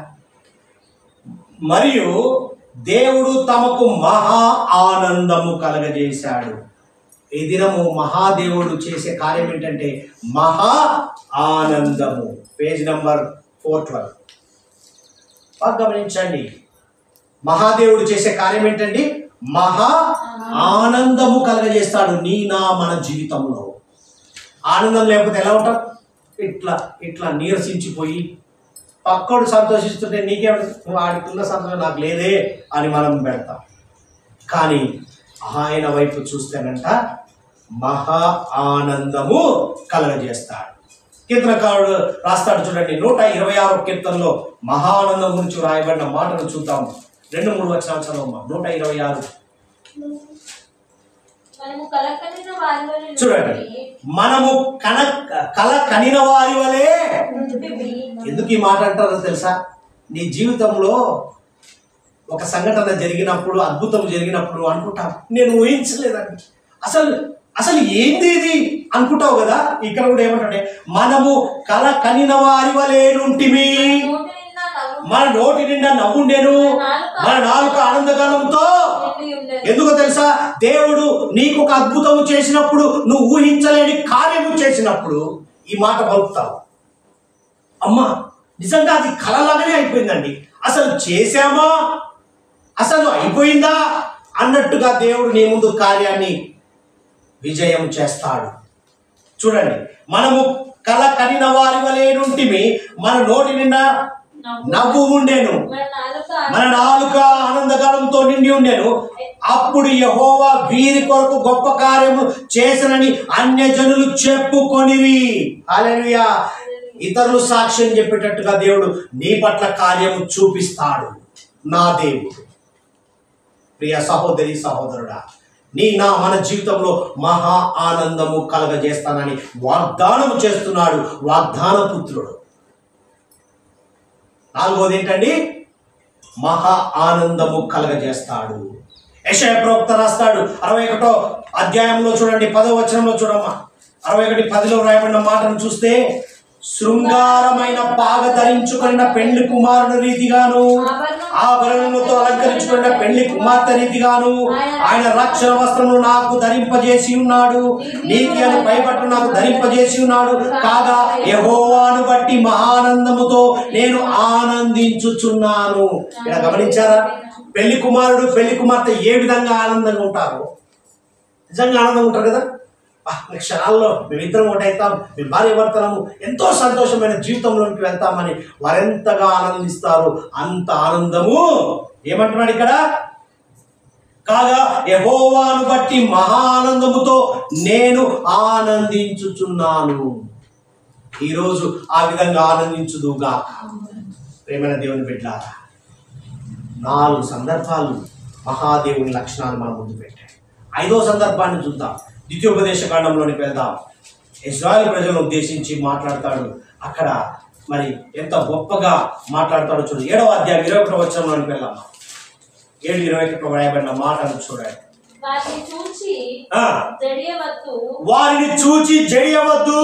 మరియు దేవుడు తమకు మహా ఆనందము కలగజేశాడు. ఈ దినము మహాదేవుడు చేసే కార్యం ఏంటంటే మహా ఆనందము. పేజ్ నంబర్ 412 బాగా గమనించండి. మహాదేవుడు చేసే కార్యం ఏంటండి? మహా ఆనందము కలగజేస్తాడు నీ నా మన జీవితంలో. ఆనందం లేకపోతే ఎలా ఉంటాం? ఇట్లా ఇట్లా నీరసించిపోయి, పక్కడు సంతోషిస్తుంటే నీకేమో ఆడుకున్న సంతోషం నాకు లేదే అని మనం పెడతాం. కానీ ఆయన వైపు చూస్తేనంట మహా ఆనందము కలగజేస్తాడు. కీర్తనకారుడు రాస్తాడు చూడండి, 126వ కీర్తనలో మహా ఆనందం గురించి రాయబడిన మాటను చూద్దాం. 2-3 వచనాలు చదవమ్మా. 126 చూడండి. మనము కల కనిన వారి వలే. ఎందుకు ఈ మాట అంటారో తెలుసా? నీ జీవితంలో ఒక సంఘటన జరిగినప్పుడు, అద్భుతం జరిగినప్పుడు అనుకుంటావు, నేను ఊహించలేదండి, అసలు ఏంది ఇది అనుకుంటావు కదా. ఇక్కడ కూడా ఏమంటే మనము కల కనిన వారి వలే నుంటిమి. మన నోటి నిండా నవ్వుండేను, మన నాలుక ఆనందగానంతో. ఎందుకో తెలుసా? దేవుడు నీకు ఒక అద్భుతము చేసినప్పుడు, నువ్వు ఊహించలేని కార్యము చేసినప్పుడు ఈ మాట పలుకుతావు. అమ్మా, నిజంగా అది కలలాగానే అయిపోయిందండి, అసలు చేశామా, అసలు అయిపోయిందా అన్నట్టుగా దేవుడు నీ ముందు కార్యాన్ని విజయం చేస్తాడు. చూడండి, మనము కల కనిన వారి వలే నుంటిమి, మన నోటి నిండా నవ్వు ఉండేను, మన నాలుక ఆనందగానంతో నిండి ఉండేను. అప్పుడు యెహోవా వీరి కొరకు గొప్ప కార్యము చేసనని అన్యజనులు చెప్పుకొనిరి. హల్లెలూయా. ఇతరులు సాక్ష్యం చెప్పేటట్టుగా దేవుడు నీ పట్ల కార్యము చూపిస్తాడు. నా దేవుడు. ప్రియ సహోదరి సహోదరుడా, మన జీవితంలో మహా ఆనందము కలగజేస్తానని వాగ్దానము చేస్తున్నాడు వాగ్దాన పుత్రుడు. 4వది ఏంటండి? మహా ఆనందము కలగజేస్తాడు. యెషయా ప్రవక్త రాస్తాడు 61వ అధ్యాయంలో చూడండి, 10వ వచనంలో చూడమ్మా. 61:10లో రాయబడిన మాటను చూస్తే, శృంగారమైన పాగ ధరించుకున్న పెళ్లి కుమారుని రీతిగాను, ఆభరణములతో అలంకరించుకున్న పెళ్లి కుమార్తె రీతిగాను ఆయన రక్షణ వస్త్రములు నాకు ధరింపజేసి ఉన్నాడు, నీతి అని పైబట్టు నాకు ధరింపజేసి ఉన్నాడు. కాగా యెహోవాను బట్టి మహానందముతో నేను ఆనందించుచున్నాను. ఇక్కడ గమనించారా? పెళ్లి కుమారుడు పెళ్లి కుమార్తె ఏ విధంగా ఆనందంగా ఉంటారో, నిజంగా ఆనందంగా ఉంటారు కదా. క్షణాల్లో మేమిద్దరం ఒకటైతాం, మేము భార్య భర్తలము, ఎంతో సంతోషమైన జీవితంలోకి వెళ్తామని వారెంతగా ఆనందిస్తారు. అంత ఆనందము ఏమంటున్నాడు ఇక్కడ? కాగా యెహోవాను బట్టి మహానందముతో నేను ఆనందించుచున్నాను. ఈరోజు ఆ విధంగా ఆనందించుదుగా. ప్రేమైన దేవుని బిడ్డలారా, 4 సందర్భాలు మహాదేవుని లక్షణాలు మన ముందు పెట్టాయి. 5వ సందర్భాన్ని చూద్దాం. ద్వితీయోపదేశ కాండంలోనికి వెళ్దాం. ఇశ్రాయేలు ప్రజలను ఉద్దేశించి మాట్లాడతాడు. అక్కడ మరి ఎంత గొప్పగా మాట్లాడతాడో చూడండి. 7వ అధ్యాయం 21వ వచనంలోనికి వెళ్దాం. 7:21 రాయబడిన మాటను చూడండి. వారిని చూచి జడియవద్దు.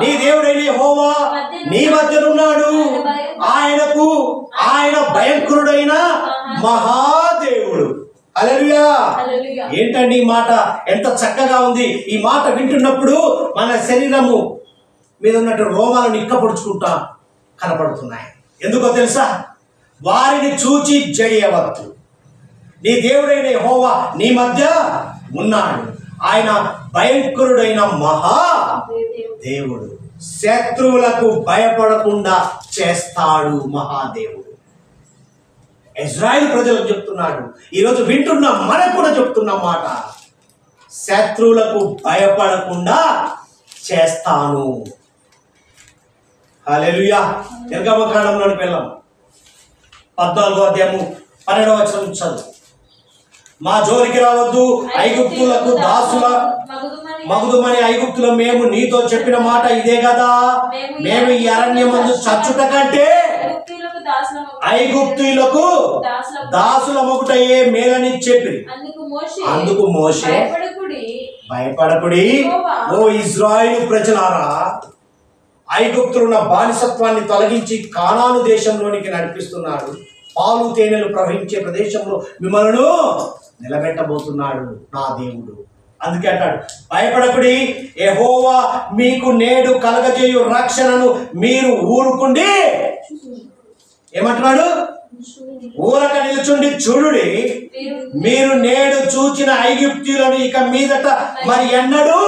నీ దేవుడైన యెహోవా నీ మధ్యనున్నాడు. ఆయన భయంకరుడైన మహాదేవుడు. హల్లెలూయా. ఏంటండి ఈ మాట ఎంత చక్కగా ఉంది. ఈ మాట వింటున్నప్పుడు మన శరీరము మీద ఉన్నట్టు రోమాలు నిక్కపొడుచుకుంటా కనపడుతున్నాయి. ఎందుకో తెలుసా? వారిని చూచి జడియవద్దు. నీ దేవుడైన యెహోవా నీ మధ్య ఉన్నాడు. ఆయన భయంకరుడైన మహా దేవుడు. శత్రువులకు భయపడకుండా చేస్తాడు మహాదేవుడు. ఇశ్రాయేలు ప్రజలకు చెప్తున్నాడు. ఈరోజు వింటున్న మనకు కూడా చెప్తున్న మాట, శత్రువులకు భయపడకుండా చేస్తాను. హల్లెలూయా. నిర్గమకాండంలోకి వెళ్ళాం. 14వ అధ్యాయము 12వ వచనం చదువు. మా జోలికి రావద్దు, ఐగుప్తులకు దాసుల మగుదుమని ఐగుప్తులో మేము నీతో చెప్పిన మాట ఇదే కదా. మేము ఈ అరణ్యమందు చచ్చుట కంటే ఐగుప్తులకు దాసుల మొగుటయే మేలని చెప్పి. అందుకు మోషే భయపడకుడి ఓ ఇశ్రాయేలు ప్రజలారా, ఐగుప్తులున్న బానిసత్వాన్ని తొలగించి కానాను దేశంలోనికి నడిపిస్తున్నాడు. పాలు తేనెలు ప్రవహించే ప్రదేశంలో మిమ్మల్ని నిలబెట్టబోతున్నాడు నా దేవుడు. అందుకే అంటాడు, భయపడకుడి, యెహోవా మీకు నేడు కలగజేయు రక్షణను మీరు ఊరుకుండి. ఏమంటున్నాడు? ఊరక నిలుచుండి చూడుడి. మీరు నేడు చూచిన ఐగుప్తీయులను ఇక మీదట మరి ఎన్నడూ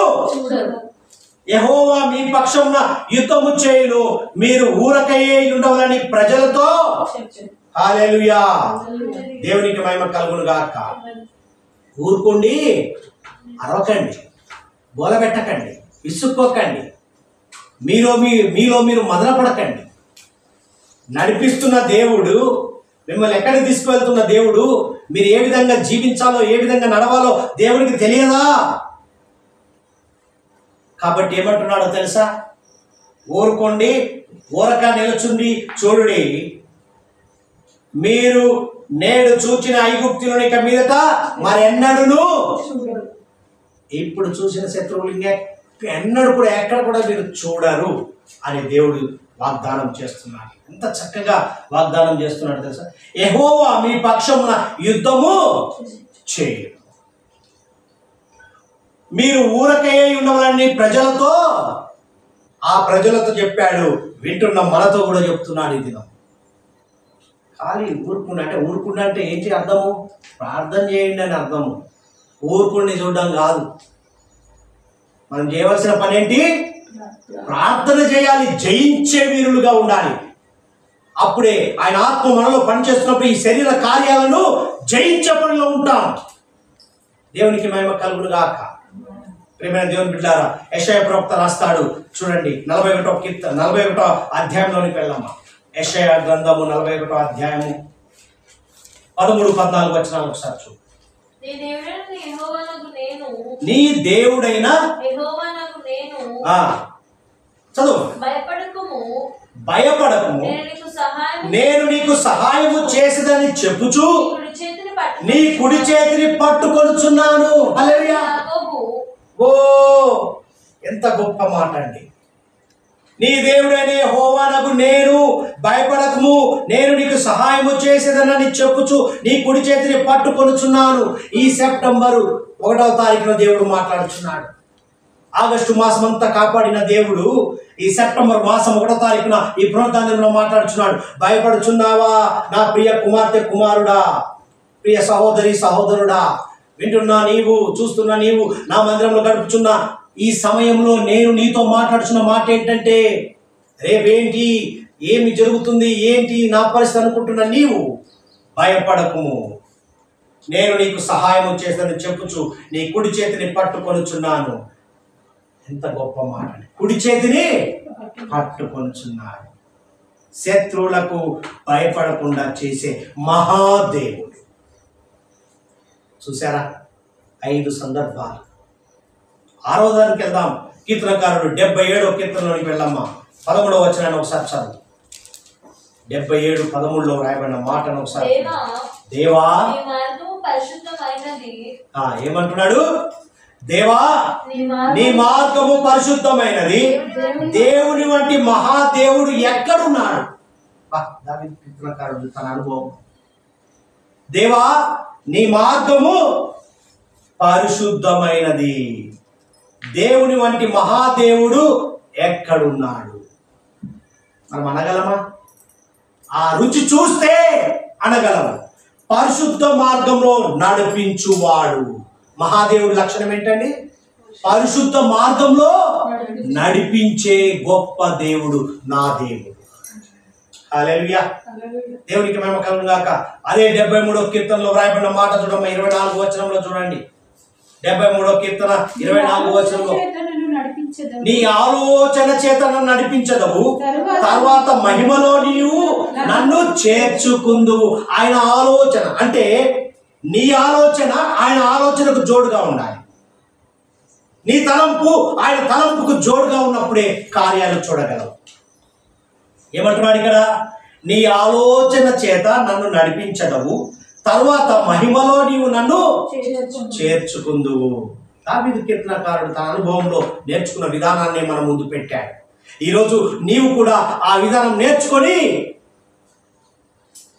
యెహోవా మీ పక్షంన యుద్ధము చేయును. మీరు ఊరకయే ఉండవాలని ప్రజలతో. హల్లెలూయా. దేవునికి మహిమ కలుగును గాక. ఊరుకోండి, అరవకండి, బోలబెట్టకండి, విసుక్కోకండి, మీలో మీరు మదనపడకండి. నడిపిస్తున్న దేవుడు, మిమ్మల్ని ఎక్కడికి తీసుకువెళ్తున్న దేవుడు, మీరు ఏ విధంగా జీవించాలో ఏ విధంగా నడవాలో దేవునికి తెలియదా? కాబట్టి ఏమంటున్నాడో తెలుసా? ఊరుకోండి, ఊరక నిలుచుండి చూడుడి. మీరు నేడు చూచిన ఐగుప్తులను ఇక మీదట మరెన్నడూను, ఇప్పుడు చూసిన శత్రువులు ఎన్నడూ కూడా ఎక్కడ కూడా మీరు చూడరు అని దేవుడు వాగ్దానం చేస్తున్నాడు. ఎంత చక్కగా వాగ్దానం చేస్తున్నాడు తెలుసా? యెహోవా మీ పక్షమున యుద్ధము చేయు. మీరు ఊరకయ్యే ఉండవాలని ప్రజలతో, ఆ ప్రజలతో చెప్పాడు. వింటున్న మనతో కూడా చెప్తున్నాడు ఈ దినం. ఖాళీ ఊరుకుండా అంటే ఏంటి అర్థము? ప్రార్థన చేయండి అని అర్థము. ఊరుకుని చూడడం కాదు. మనం చేయవలసిన పని ఏంటి? ప్రార్థన చేయాలి, జయించే వీరులుగా ఉండాలి. అప్పుడే ఆయన ఆత్మ మనలో పనిచేస్తున్నప్పుడు ఈ శరీర కార్యాలను జయించే పనిలో ఉంటాం. దేవునికి మహిమ కలుగును గాక. ప్రియమైన దేవుని బిడ్డలారా, యెషయా ప్రవక్త రాస్తాడు చూడండి. 41వ అధ్యాయంలోనికి వెళ్ళమ్మా. యెషయా గ్రంథము 41వ అధ్యాయము 13-14 వచనాలు ఒకసారి చూడు. నీ దేవుడైన చదువు. భయపడకుము, నేను నీకు సహాయము చేసేదని చెప్పుచు నీ కుడి చేతిని పట్టుకొనుచున్నాను. హల్లెలూయా. ఓ ఎంత గొప్ప మాట అండి. నీ దేవుడైన యెహోవానగు నేను, భయపడకము, నేను నీకు సహాయము చేసేదనని చెప్పుచు నీ కుడి చేతిని పట్టుకొనుచున్నాను. ఈ సెప్టెంబరు 1వ తారీఖున దేవుడు మాట్లాడుచున్నాడు. ఆగస్టు మాసం అంతా కాపాడిన దేవుడు ఈ సెప్టెంబర్ మాసం 1వ తారీఖున ఈ పునరుద్ధానంలో మాట్లాడుచున్నాడు. భయపడుచున్నావా నా ప్రియ కుమార్తె కుమారుడా, ప్రియ సహోదరి సహోదరుడా? వింటున్నా నీవు, చూస్తున్నా నీవు, నా మందిరంలో గడుపుచున్న ఈ సమయంలో నేను నీతో మాట్లాడుచున్న మాట ఏంటంటే, రేపేంటి, ఏమి జరుగుతుంది, ఏంటి నా పరిస్థితి అనుకుంటున్నా నీవు భయపడకుము, నేను నీకు సహాయం చేస్తానని చెప్పుచు నీ కుడి చేతిని పట్టుకొనుచున్నాను. ఎంత గొప్ప మాట! కుడి చేతిని పట్టుకొనుచున్నాడు. శత్రువులకు భయపడకుండా చేసే మహాదేవుడు. చూసారా? 5 సందర్భాలు. 6వ దానికి వెళ్దాం. కీర్తనకారుడు 77వ కీర్తనలోనికి వెళ్ళమ్మా. 13వ వచనాన్ని ఒకసారి చదువు. 77:13 రాయబడిన మాటను ఒకసారి. దేవా పరిశుద్ధమైనది. ఏమంటున్నాడు? దేవా నీ మార్గము పరిశుద్ధమైనది, దేవుని వంటి మహాదేవుడు ఎక్కడున్నాడు? తన అనుభవం. దేవా నీ మార్గము పరిశుద్ధమైనది, దేవుని వంటి మహాదేవుడు ఎక్కడున్నాడు? మనం అనగలమా? ఆ రుచి చూస్తే అనగలము. పరిశుద్ధ మార్గంలో నడిపించువాడు. మహాదేవుడి లక్షణం ఏంటండి? పరిశుద్ధ మార్గంలో నడిపించే గొప్ప దేవుడు నా దేవుడు. హల్లెలూయా. దేవునికి మహిమ కలుగును గాక. అదే 73వ కీర్తనలో వ్రాయబడిన మాట చూడమ్మా, 24వ వచనంలో చూడండి. 73వ కీర్తన 24వ వచనంలో, నీ ఆలోచన చేత నన్ను నడిపించదవు, తర్వాత మహిమలో నీవు నన్ను చేర్చుకుందువు. ఆయన ఆలోచన అంటే నీ ఆలోచన ఆయన ఆలోచనకు జోడుగా ఉండాలి. నీ తలంపు ఆయన తలంపుకు జోడుగా ఉన్నప్పుడే కార్యాలు చూడగలవు. ఏమంటున్నాడు ఇక్కడ? నీ ఆలోచన చేత నన్ను నడిపించదవు, తర్వాత మహిమలో నీవు నన్ను చేర్చుకుందువు. దావీదు కీర్తనకారుడు తన అనుభవంలో నేర్చుకున్న విధానాన్ని మన ముందు పెట్టాడు. ఈరోజు నీవు కూడా ఆ విధానం నేర్చుకొని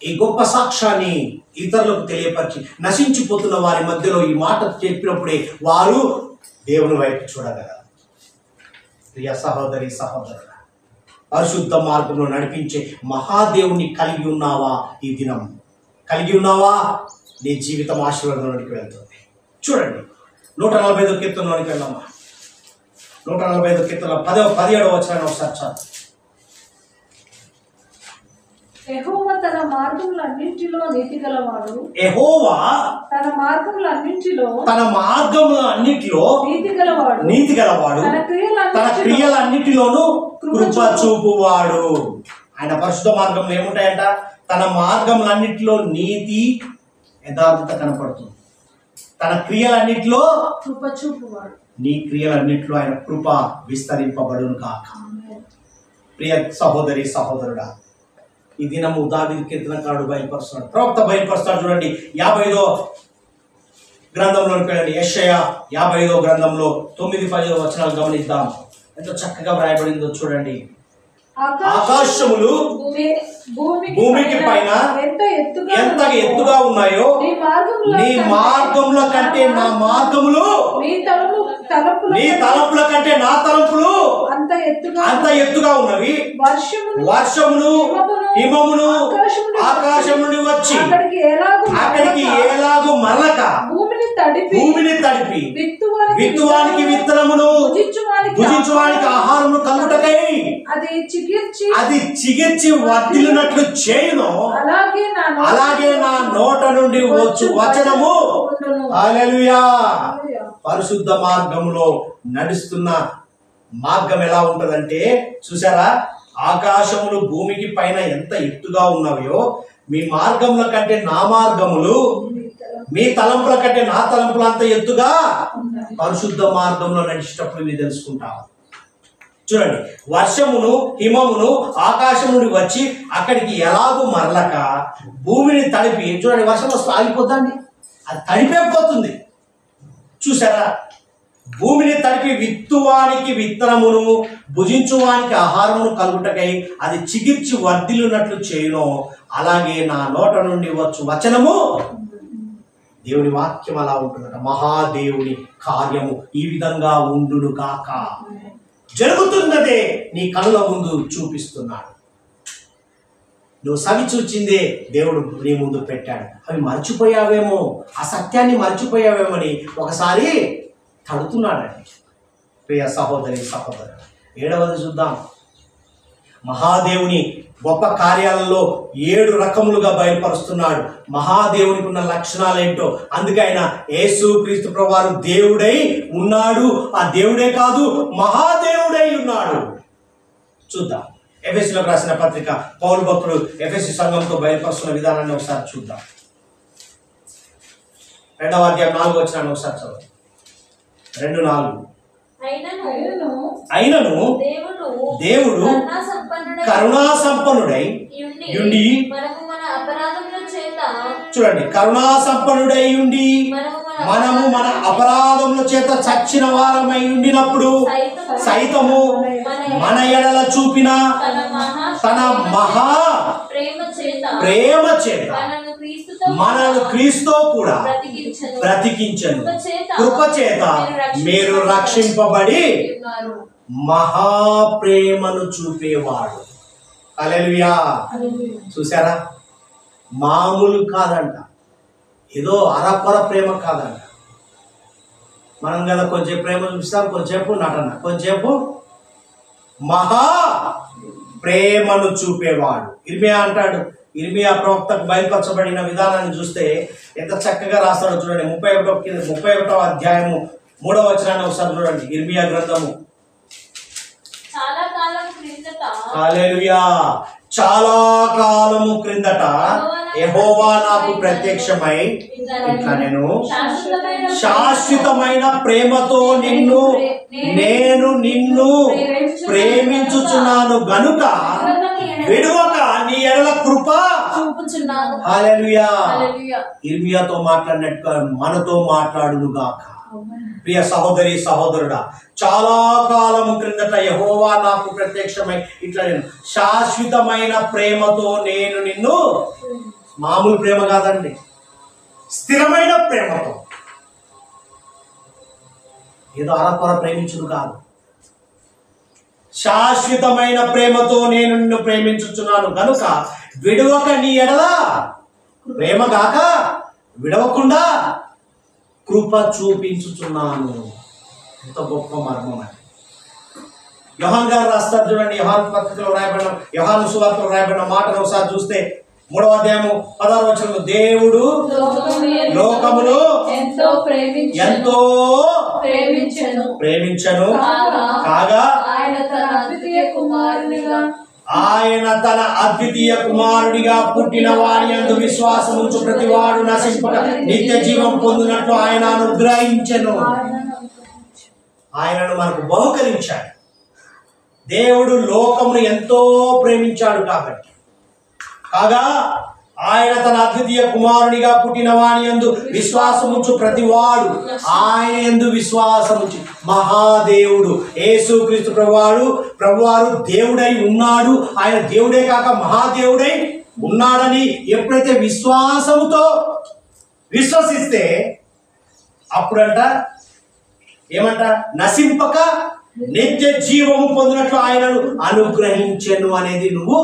ఈ గొప్ప సాక్ష్యాన్ని ఇతరులకు తెలియపరిచి నశించిపోతున్న వారి మధ్యలో ఈ మాట చెప్పినప్పుడే వారు దేవుని వైపు చూడగలరు. ప్రియ సహోదరి సహోదరుల, పరిశుద్ధ మార్గంలో నడిపించే మహాదేవుని కలిగి ఉన్నావా? ఈ దినం కలిగి ఉన్నావా? నీ జీవితం ఆశీర్వాదంలోనికి వెళ్తుంది. చూడండి 145వ కీర్తనలోనికి వెళ్ళమ్మా. 145వ కీర్తన 17వ వచనాన్ని ఒకసారి చదువు. యెహోవా తన మార్గములన్నింటిలో నీతి గలవాడు. యెహోవా తన మార్గములన్నింటిలో నీతి గలవాడు, తన క్రియలన్నిటిలోనూ కృప చూపువాడు. ఆయన పరిశుద్ధ మార్గంలో ఏముంటాయంట? తన మార్గములన్నిటిలో నీతి యథార్థత కనపడుతుంది. తన క్రియలన్నిటిలో కృప చూపువాడు. నీ క్రియలన్నిటిలో ఆయన కృప విస్తరింపబడును కాక. ప్రియ సహోదరి సహోదరుడా, ఈ దినము దావీదు కీర్తనకారుడు బయలుపరుస్తున్నాడు, ప్రవక్త బయలుపరుస్తాడు. చూడండి 55వ గ్రంథంలోకి వెళ్ళండి. యెషయా 55వ గ్రంథంలో 9-10 వచనాలు గమనిద్దాం. ఎంతో చక్కగా వ్రాయబడిందో చూడండి. ఆకాశములు భూమికి పైన ఎంత ఎత్తుగా ఉన్నాయో నీ మార్గముల కంటే నా మార్గములు, నీ తలంపుల కంటే నా తలంపులు అంత ఎత్తుగా ఉన్నవి. వర్షమును హిమమును ఆకాశం నుండి వచ్చి అక్కడికి ఎలాగూ మరలక భూమిని తడిపి విత్తువానికి విత్తనమును భుజించువానికి ఆహారమును కలుగుటకై అది చిగిర్చి వర్ధిల్లునట్లు చేయును, అలాగే నా నోట నుండి వచ్చు వచనము. హల్లెలూయా. పరిశుద్ధ మార్గంలో నడుస్తున్న మార్గం ఎలా ఉంటదంటే, చూసారా, ఆకాశములు భూమికి పైన ఎంత ఎత్తుగా ఉన్నవో మీ మార్గముల కంటే నా మార్గములు, మీ తలంపుల కంటే నా తలంపులు అంత ఎత్తుగా పరిశుద్ధ మార్గంలో నడిచేటప్పుడు మీరు తెలుసుకుంటాం. చూడండి, వర్షమును హిమమును ఆకాశం నుండి వచ్చి అక్కడికి ఎలాగూ మరలక భూమిని తడిపి, చూడండి వర్షం వస్తే ఆగిపోద్దండి, అది తడిపైపోతుంది. చూసారా, భూమిని తడిపి విత్తువానికి విత్తనమును భుజించువానికి ఆహారమును కలుగుటకై అది చిగిర్చి వర్ధిల్లునట్లు చేయును, అలాగే నా నోట నుండి వచ్చు వచనము. దేవుని వాక్యం అలా ఉంటుందట. మహాదేవుని కార్యము ఈ విధంగా ఉండును కాక. జరుగుతున్నదే నీ కళ్ళ ముందు చూపిస్తున్నాడు. నువ్వు సవి చూచిందే దేవుడు నీ ముందు పెట్టాడు. అవి మర్చిపోయావేమో, ఆ సత్యాన్ని మర్చిపోయావేమని ఒకసారి తడుతున్నాడండి. ప్రియ సహోదరి సహోదరు, 7వది చూద్దాం. మహాదేవుని గొప్ప కార్యాలలో 7 రకములుగా బయలుపరుస్తున్నాడు. మహాదేవునికి ఉన్న లక్షణాలు ఏంటో, అందుకే ఆయన యేసు క్రీస్తు ప్రభువారు దేవుడై ఉన్నాడు. ఆ దేవుడే కాదు, మహాదేవుడై ఉన్నాడు. చూద్దాం. ఎఫెసీయులకు రాసిన పత్రిక పౌలు భక్తుడు ఎఫెసీ సంఘంతో బయలుపరుస్తున్న విధానాన్ని ఒకసారి చూద్దాం. 2వ అధ్యాయం 4వ వచనాన్ని ఒకసారి చదువు. 2:4. అయినను దేవుడు కరుణా సంపన్నుడై ఉండి అపరాధముల చేత చూడండి, కరుణా సంపన్నుడై ఉండి మనము మన అపరాధముల చేత చచ్చిన వారమై ఉండినప్పుడు సైతము మన ఎడల చూపిన తన మహా ప్రేమ చేత మనను క్రీస్తుతో కూడా బ్రతికించను. కృపచేత మీరు రక్షింపబడి మహాప్రేమను చూపేవాడు. హల్లెలూయా. చూసారా, మామూలు కాదంట, ఏదో అరకొర ప్రేమ కాదంట. మనం కదా కొంచెం ప్రేమ చూపిస్తాం, కొంచెంసేపు నటన, కొంచెంసేపు మహా ప్రేమను చూపేవాడు. ఇర్మియా అంటాడు, ఇర్మియా ప్రవక్తకు బయలుపరచబడిన విధానాన్ని చూస్తే ఎంత చక్కగా రాస్తాడో చూడండి. 31వ అధ్యాయము 3వ వచనాన్ని ఒకసారి చూడండి. ఇర్మియా గ్రంథము. హల్లెలూయా. చాలా కాలము క్రిందట యెహోవా నాకు ప్రత్యక్షమై ఇట్లా నేను శాశ్వతమైన ప్రేమతో నేను నిన్ను ప్రేమించుచున్నాను గనుక విడువక నీ ఎడల కృప చూపుచున్నాను. హల్లెలూయా. ఇర్మియాతో మాట్లాడినట్టుగా మనతో మాట్లాడును గాక. ప్రియ సహోదరి సహోదరుడా, చాలా కాలం క్రిందట యెహోవా నాకు ప్రత్యక్షమై ఇట్లా నేను శాశ్వతమైన ప్రేమతో నేను నిన్ను, మామూలు ప్రేమ కాదండి, స్థిరమైన ప్రేమతో, ఏదో అరకొర ప్రేమించుడు కాదు, శాశ్వతమైన ప్రేమతో నేను నిన్ను ప్రేమించుచున్నాను కనుక విడవక నీ ఎడల ప్రేమ గాక విడవకుండా కృప చూపించుచున్నాను. ఎంత గొప్ప మర్మం అని యోహాన్ గారు రాస్తారు చూడండి. యోహాను పత్రికలో రాయబడిన, యోహాను సువార్తలో రాయబడిన మాటను ఒకసారి చూస్తే 3వ అధ్యాయము 16వ వచనంలో, దేవుడు లోకమును ఎంతో ప్రేమించెను కాగా ఆయన తన అద్వితీయ కుమారుడిగా పుట్టిన వారి యందు విశ్వాసముంచు ప్రతివాడు నశింపక నిత్య జీవం పొందినట్లు ఆయన అనుగ్రహించెను. ఆయనను మనకు బహుకరించాడు. దేవుడు లోకమును ఎంతో ప్రేమించాడు కాబట్టి కాగా ఆయన తన అద్వితీయ కుమారునిగా పుట్టిన వాని యందు విశ్వాసముంచు ప్రతివాడు, ఆయన యందు విశ్వాసముంచి, మహాదేవుడు యేసుక్రీస్తు ప్రభువారు దేవుడై ఉన్నాడు. ఆయన దేవుడే కాక మహాదేవుడై ఉన్నాడని ఎప్పుడైతే విశ్వాసముతో విశ్వసిస్తే అప్పుడంట ఏమంట, నశింపక నిత్య జీవము పొందినట్లు ఆయనను అనుగ్రహించెను అనేది నువ్వు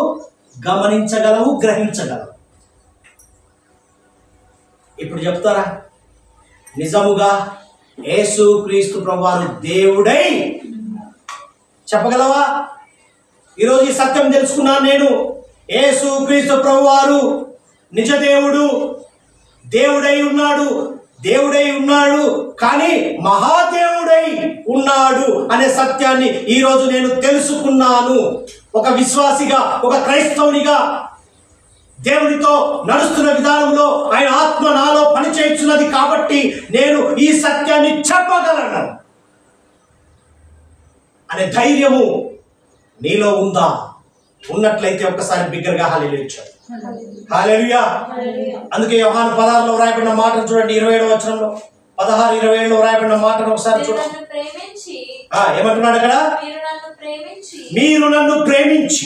గమనించగలవు, గ్రహించగలవు. ఇప్పుడు చెప్తారా, నిజముగా యేసుక్రీస్తు ప్రభువారు దేవుడై చెప్పగలవా? ఈరోజు ఈ సత్యం తెలుసుకున్నాను నేను. యేసుక్రీస్తు ప్రభువారు నిజ దేవుడు, దేవుడై ఉన్నాడు కానీ మహాదేవుడై ఉన్నాడు అనే సత్యాన్ని ఈరోజు నేను తెలుసుకున్నాను. ఒక విశ్వాసిగా, ఒక క్రైస్తవునిగా, దేవునితో నడుస్తున్న విధానంలో ఆయన ఆత్మ నాలో పనిచేస్తున్నది కాబట్టి నేను ఈ సత్యాన్ని చెప్పగలను అనే ధైర్యము నీలో ఉందా? ఉన్నట్లయితే ఒక్కసారి బిగ్గరగా హల్లెలూయా చెప్పు. హల్లెలూయా. అందుకే యోహాను 16లో రాయబడిన మాటను చూడండి. 27వ వచనంలో 16-27లో రాయబడిన మాటను ఒకసారి చూడండి. ఏమంటున్నాడు అక్కడ? మీరు నన్ను ప్రేమించి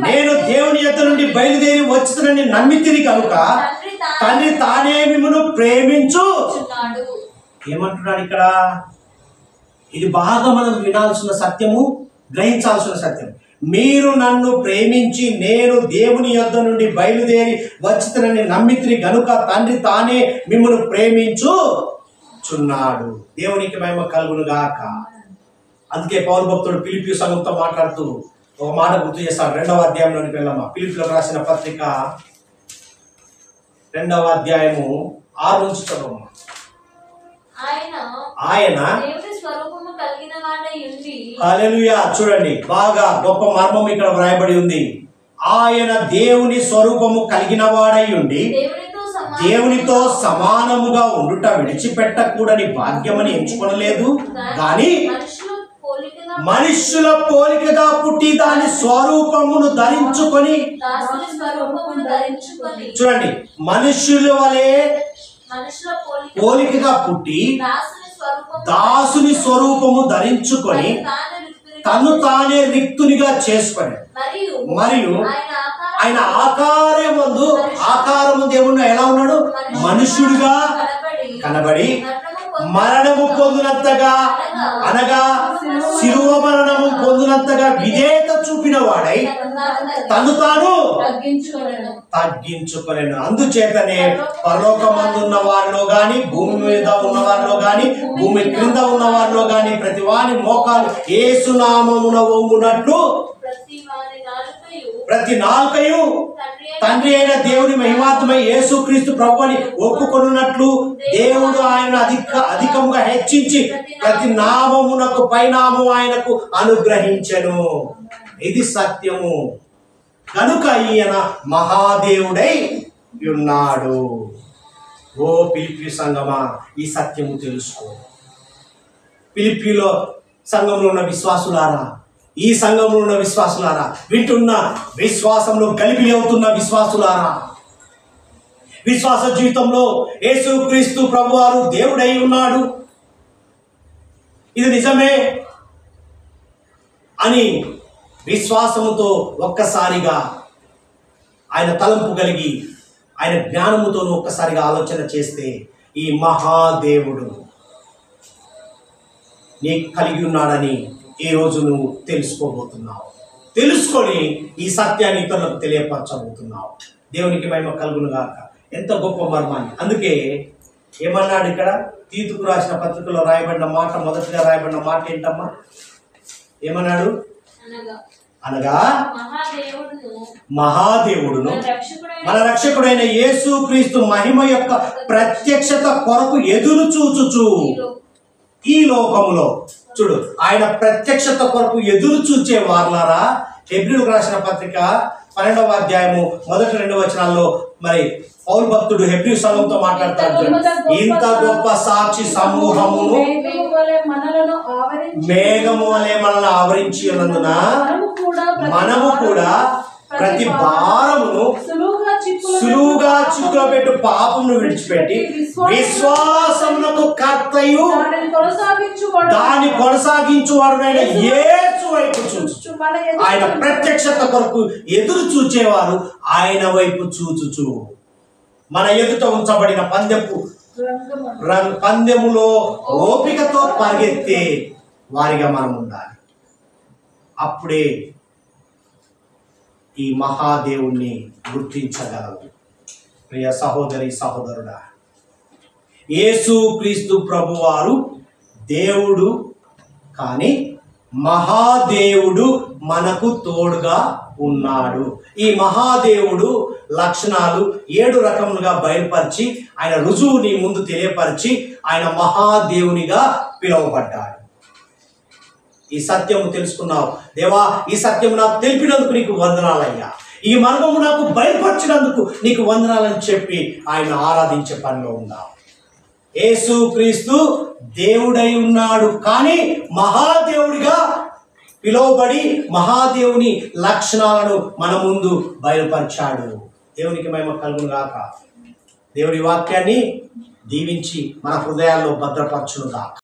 నేను దేవుని యొద్ద నుండి బయలుదేరి వచ్చునని నమ్మితిని కనుక తండ్రి తానే మిమ్మును ప్రేమించు. ఏమంటున్నాడు ఇక్కడ? ఇది బాగా మనం వినాల్సిన సత్యము, గ్రహించాల్సిన సత్యం. మీరు నన్ను ప్రేమించి నేను దేవుని యొద్ద నుండి బయలుదేరి వచ్చునని నమ్మితిని గనుక తండ్రి తానే మిమ్మును ప్రేమించుచున్నాడు. దేవునికి మహిమ కలుగును గాక. అందుకే పౌలు భక్తుడు ఫిలిప్పీ సంఘంతో మాట్లాడుతూ ఒక మాట గుర్తు చేస్తాడు. 2వ అధ్యాయంలోనికి వెళ్ళమ్మా. ఫిలిప్పీలకు రాసిన పత్రిక 2వ అధ్యాయము 6 నుంచి చదవమ్మా. ఆయన హల్లెలూయా. చూడండి, బాగా గొప్ప మర్మం ఇక్కడ వ్రాయబడి ఉంది. ఆయన దేవుని స్వరూపము కలిగిన వాడై ఉండి దేవునితో సమానముగా ఉండుట విడిచిపెట్టకూడని భాగ్యమని ఎంచుకోనలేదు, కానీ మనుష్యుల పోలికగా పుట్టి దాని స్వరూపమును ధరించుకొని. చూడండి, మనుష్యుల వలె పోలికగా పుట్టి దాసుని స్వరూపము ధరించుకొని తను తానే రిక్తునిగా చేసుకొని, మరియు ఆయన ఆకారము దేవుడు ఎలా ఉన్నాడు? మనుష్యుడిగా కనబడి మరణము పొందినంతగా, అనగా శిలువ మరణము పొందినంతగా విధేయత చూపిన వాడై తను తాను తగ్గించుకొనెను. అందుచేతనే పరలోకమందున్న వారిలో గాని, భూమి మీద ఉన్న వారిలో గాని, భూమి క్రింద ఉన్న వారిలో గాని ప్రతి వాని మోకాలు యేసు నామమున వంగునట్లు ప్రతి నాలుకయు తండ్రి అయిన దేవుని మహిమాత్మై యేసుక్రీస్తు ప్రభువుని ఒప్పుకొనున్నట్లు దేవుడు ఆయన అధికముగా హెచ్చించి ప్రతి నామమునకు పైనామము ఆయనకు అనుగ్రహించెను. ఇది సత్యము. కనుక ఈయన మహాదేవుడై ఉన్నాడు. ఓ ఫిలిప్పీ సంఘమా, ఈ సత్యము తెలుసుకో. ఫిలిప్పీలో సంఘంలో ఉన్న విశ్వాసులారా, ఈ సంఘంలో ఉన్న విశ్వాసులారా, వింటున్న విశ్వాసంలో గలిబిలి అవుతున్న విశ్వాసులారా, విశ్వాస జీవితంలో యేసుక్రీస్తు ప్రభువారు దేవుడై ఉన్నాడు, ఇది నిజమే అని విశ్వాసముతో ఒక్కసారిగా ఆయన తలంపు కలిగి ఆయన జ్ఞానముతోనూ ఒక్కసారిగా ఆలోచన చేస్తే ఈ మహాదేవుడు నీకు కలిగి ఉన్నాడని ఈ రోజు నువ్వు తెలుసుకోబోతున్నావు. తెలుసుకొని ఈ సత్యాన్ని ఇతరులకు తెలియపరచబోతున్నావు. దేవునికి మహిమ కలుగును గాక. ఎంత గొప్ప మర్మాన్ని. అందుకే ఏమన్నాడు ఇక్కడ తీతుకు రాసిన పత్రికలో రాయబడిన మాట, మొదటిగా రాయబడిన మాట ఏంటమ్మా? ఏమన్నాడు? అనగా మహాదేవుడును మన రక్షకుడైన యేసుక్రీస్తు మహిమ యొక్క ప్రత్యక్షత కొరకు ఎదురు చూచుచు ఈ లోకములో, చూడు, ఆయన ప్రత్యక్షత కొరకు ఎదురు చూచే వారులారా. హెబ్రీయులకు రాసిన పత్రిక 12వ అధ్యాయము 1-2 వచనాల్లో మరి పౌలు భక్తుడు హెబ్రీ సంఘంతో మాట్లాడతాడు. ఇంత గొప్ప సాక్షి సమూహమును మేఘము వలె మనల్ని ఆవరించి ఉన్నందున మనము కూడా ప్రతి భారమును సులువుగా చిక్కులో పెట్టు పాపమును విడిచిపెట్టి విశ్వాసమునకు కర్తయు దాన్ని కొనసాగించువాడునైన యేసు వైపు చూచుచు. ఆయన ప్రత్యక్షత కొరకు ఎదురు చూచేవారు ఆయన వైపు చూచుచు. మన ఎదుట ఉంచబడిన పందెములో ఓపికతో పరిగెత్తే వారిగా మనం ఉండాలి. అప్పుడే ఈ మహాదేవుణ్ణి గుర్తించగలవు. ప్రియ సహోదరి సహోదరుడా, యేసుక్రీస్తు ప్రభువారు దేవుడు, కానీ మహాదేవుడు మనకు తోడుగా ఉన్నాడు. ఈ మహాదేవుడు లక్షణాలు 7 రకములుగా బయలుపరిచి ఆయన రుజువుని ముందు తెలియపరిచి ఆయన మహాదేవునిగా పిలువబడ్డాడు. ఈ సత్యము తెలుసుకున్నావు. దేవా, ఈ సత్యము నాకు తెలిపినందుకు నీకు వందనాలయ్యా, ఈ మర్మము నాకు బయలుపరిచినందుకు నీకు వందనాలని చెప్పి ఆయన ఆరాధించే పనిలో ఉన్నావు. యేసుక్రీస్తు దేవుడై ఉన్నాడు, కానీ మహాదేవుడిగా పిలువబడి మహాదేవుని లక్షణాలను మన ముందు బయలుపరిచాడు. దేవునికి మహిమ కలుగును గాక. దేవుడి వాక్యాన్ని దీవించి మన హృదయాల్లో భద్రపరచును గాక.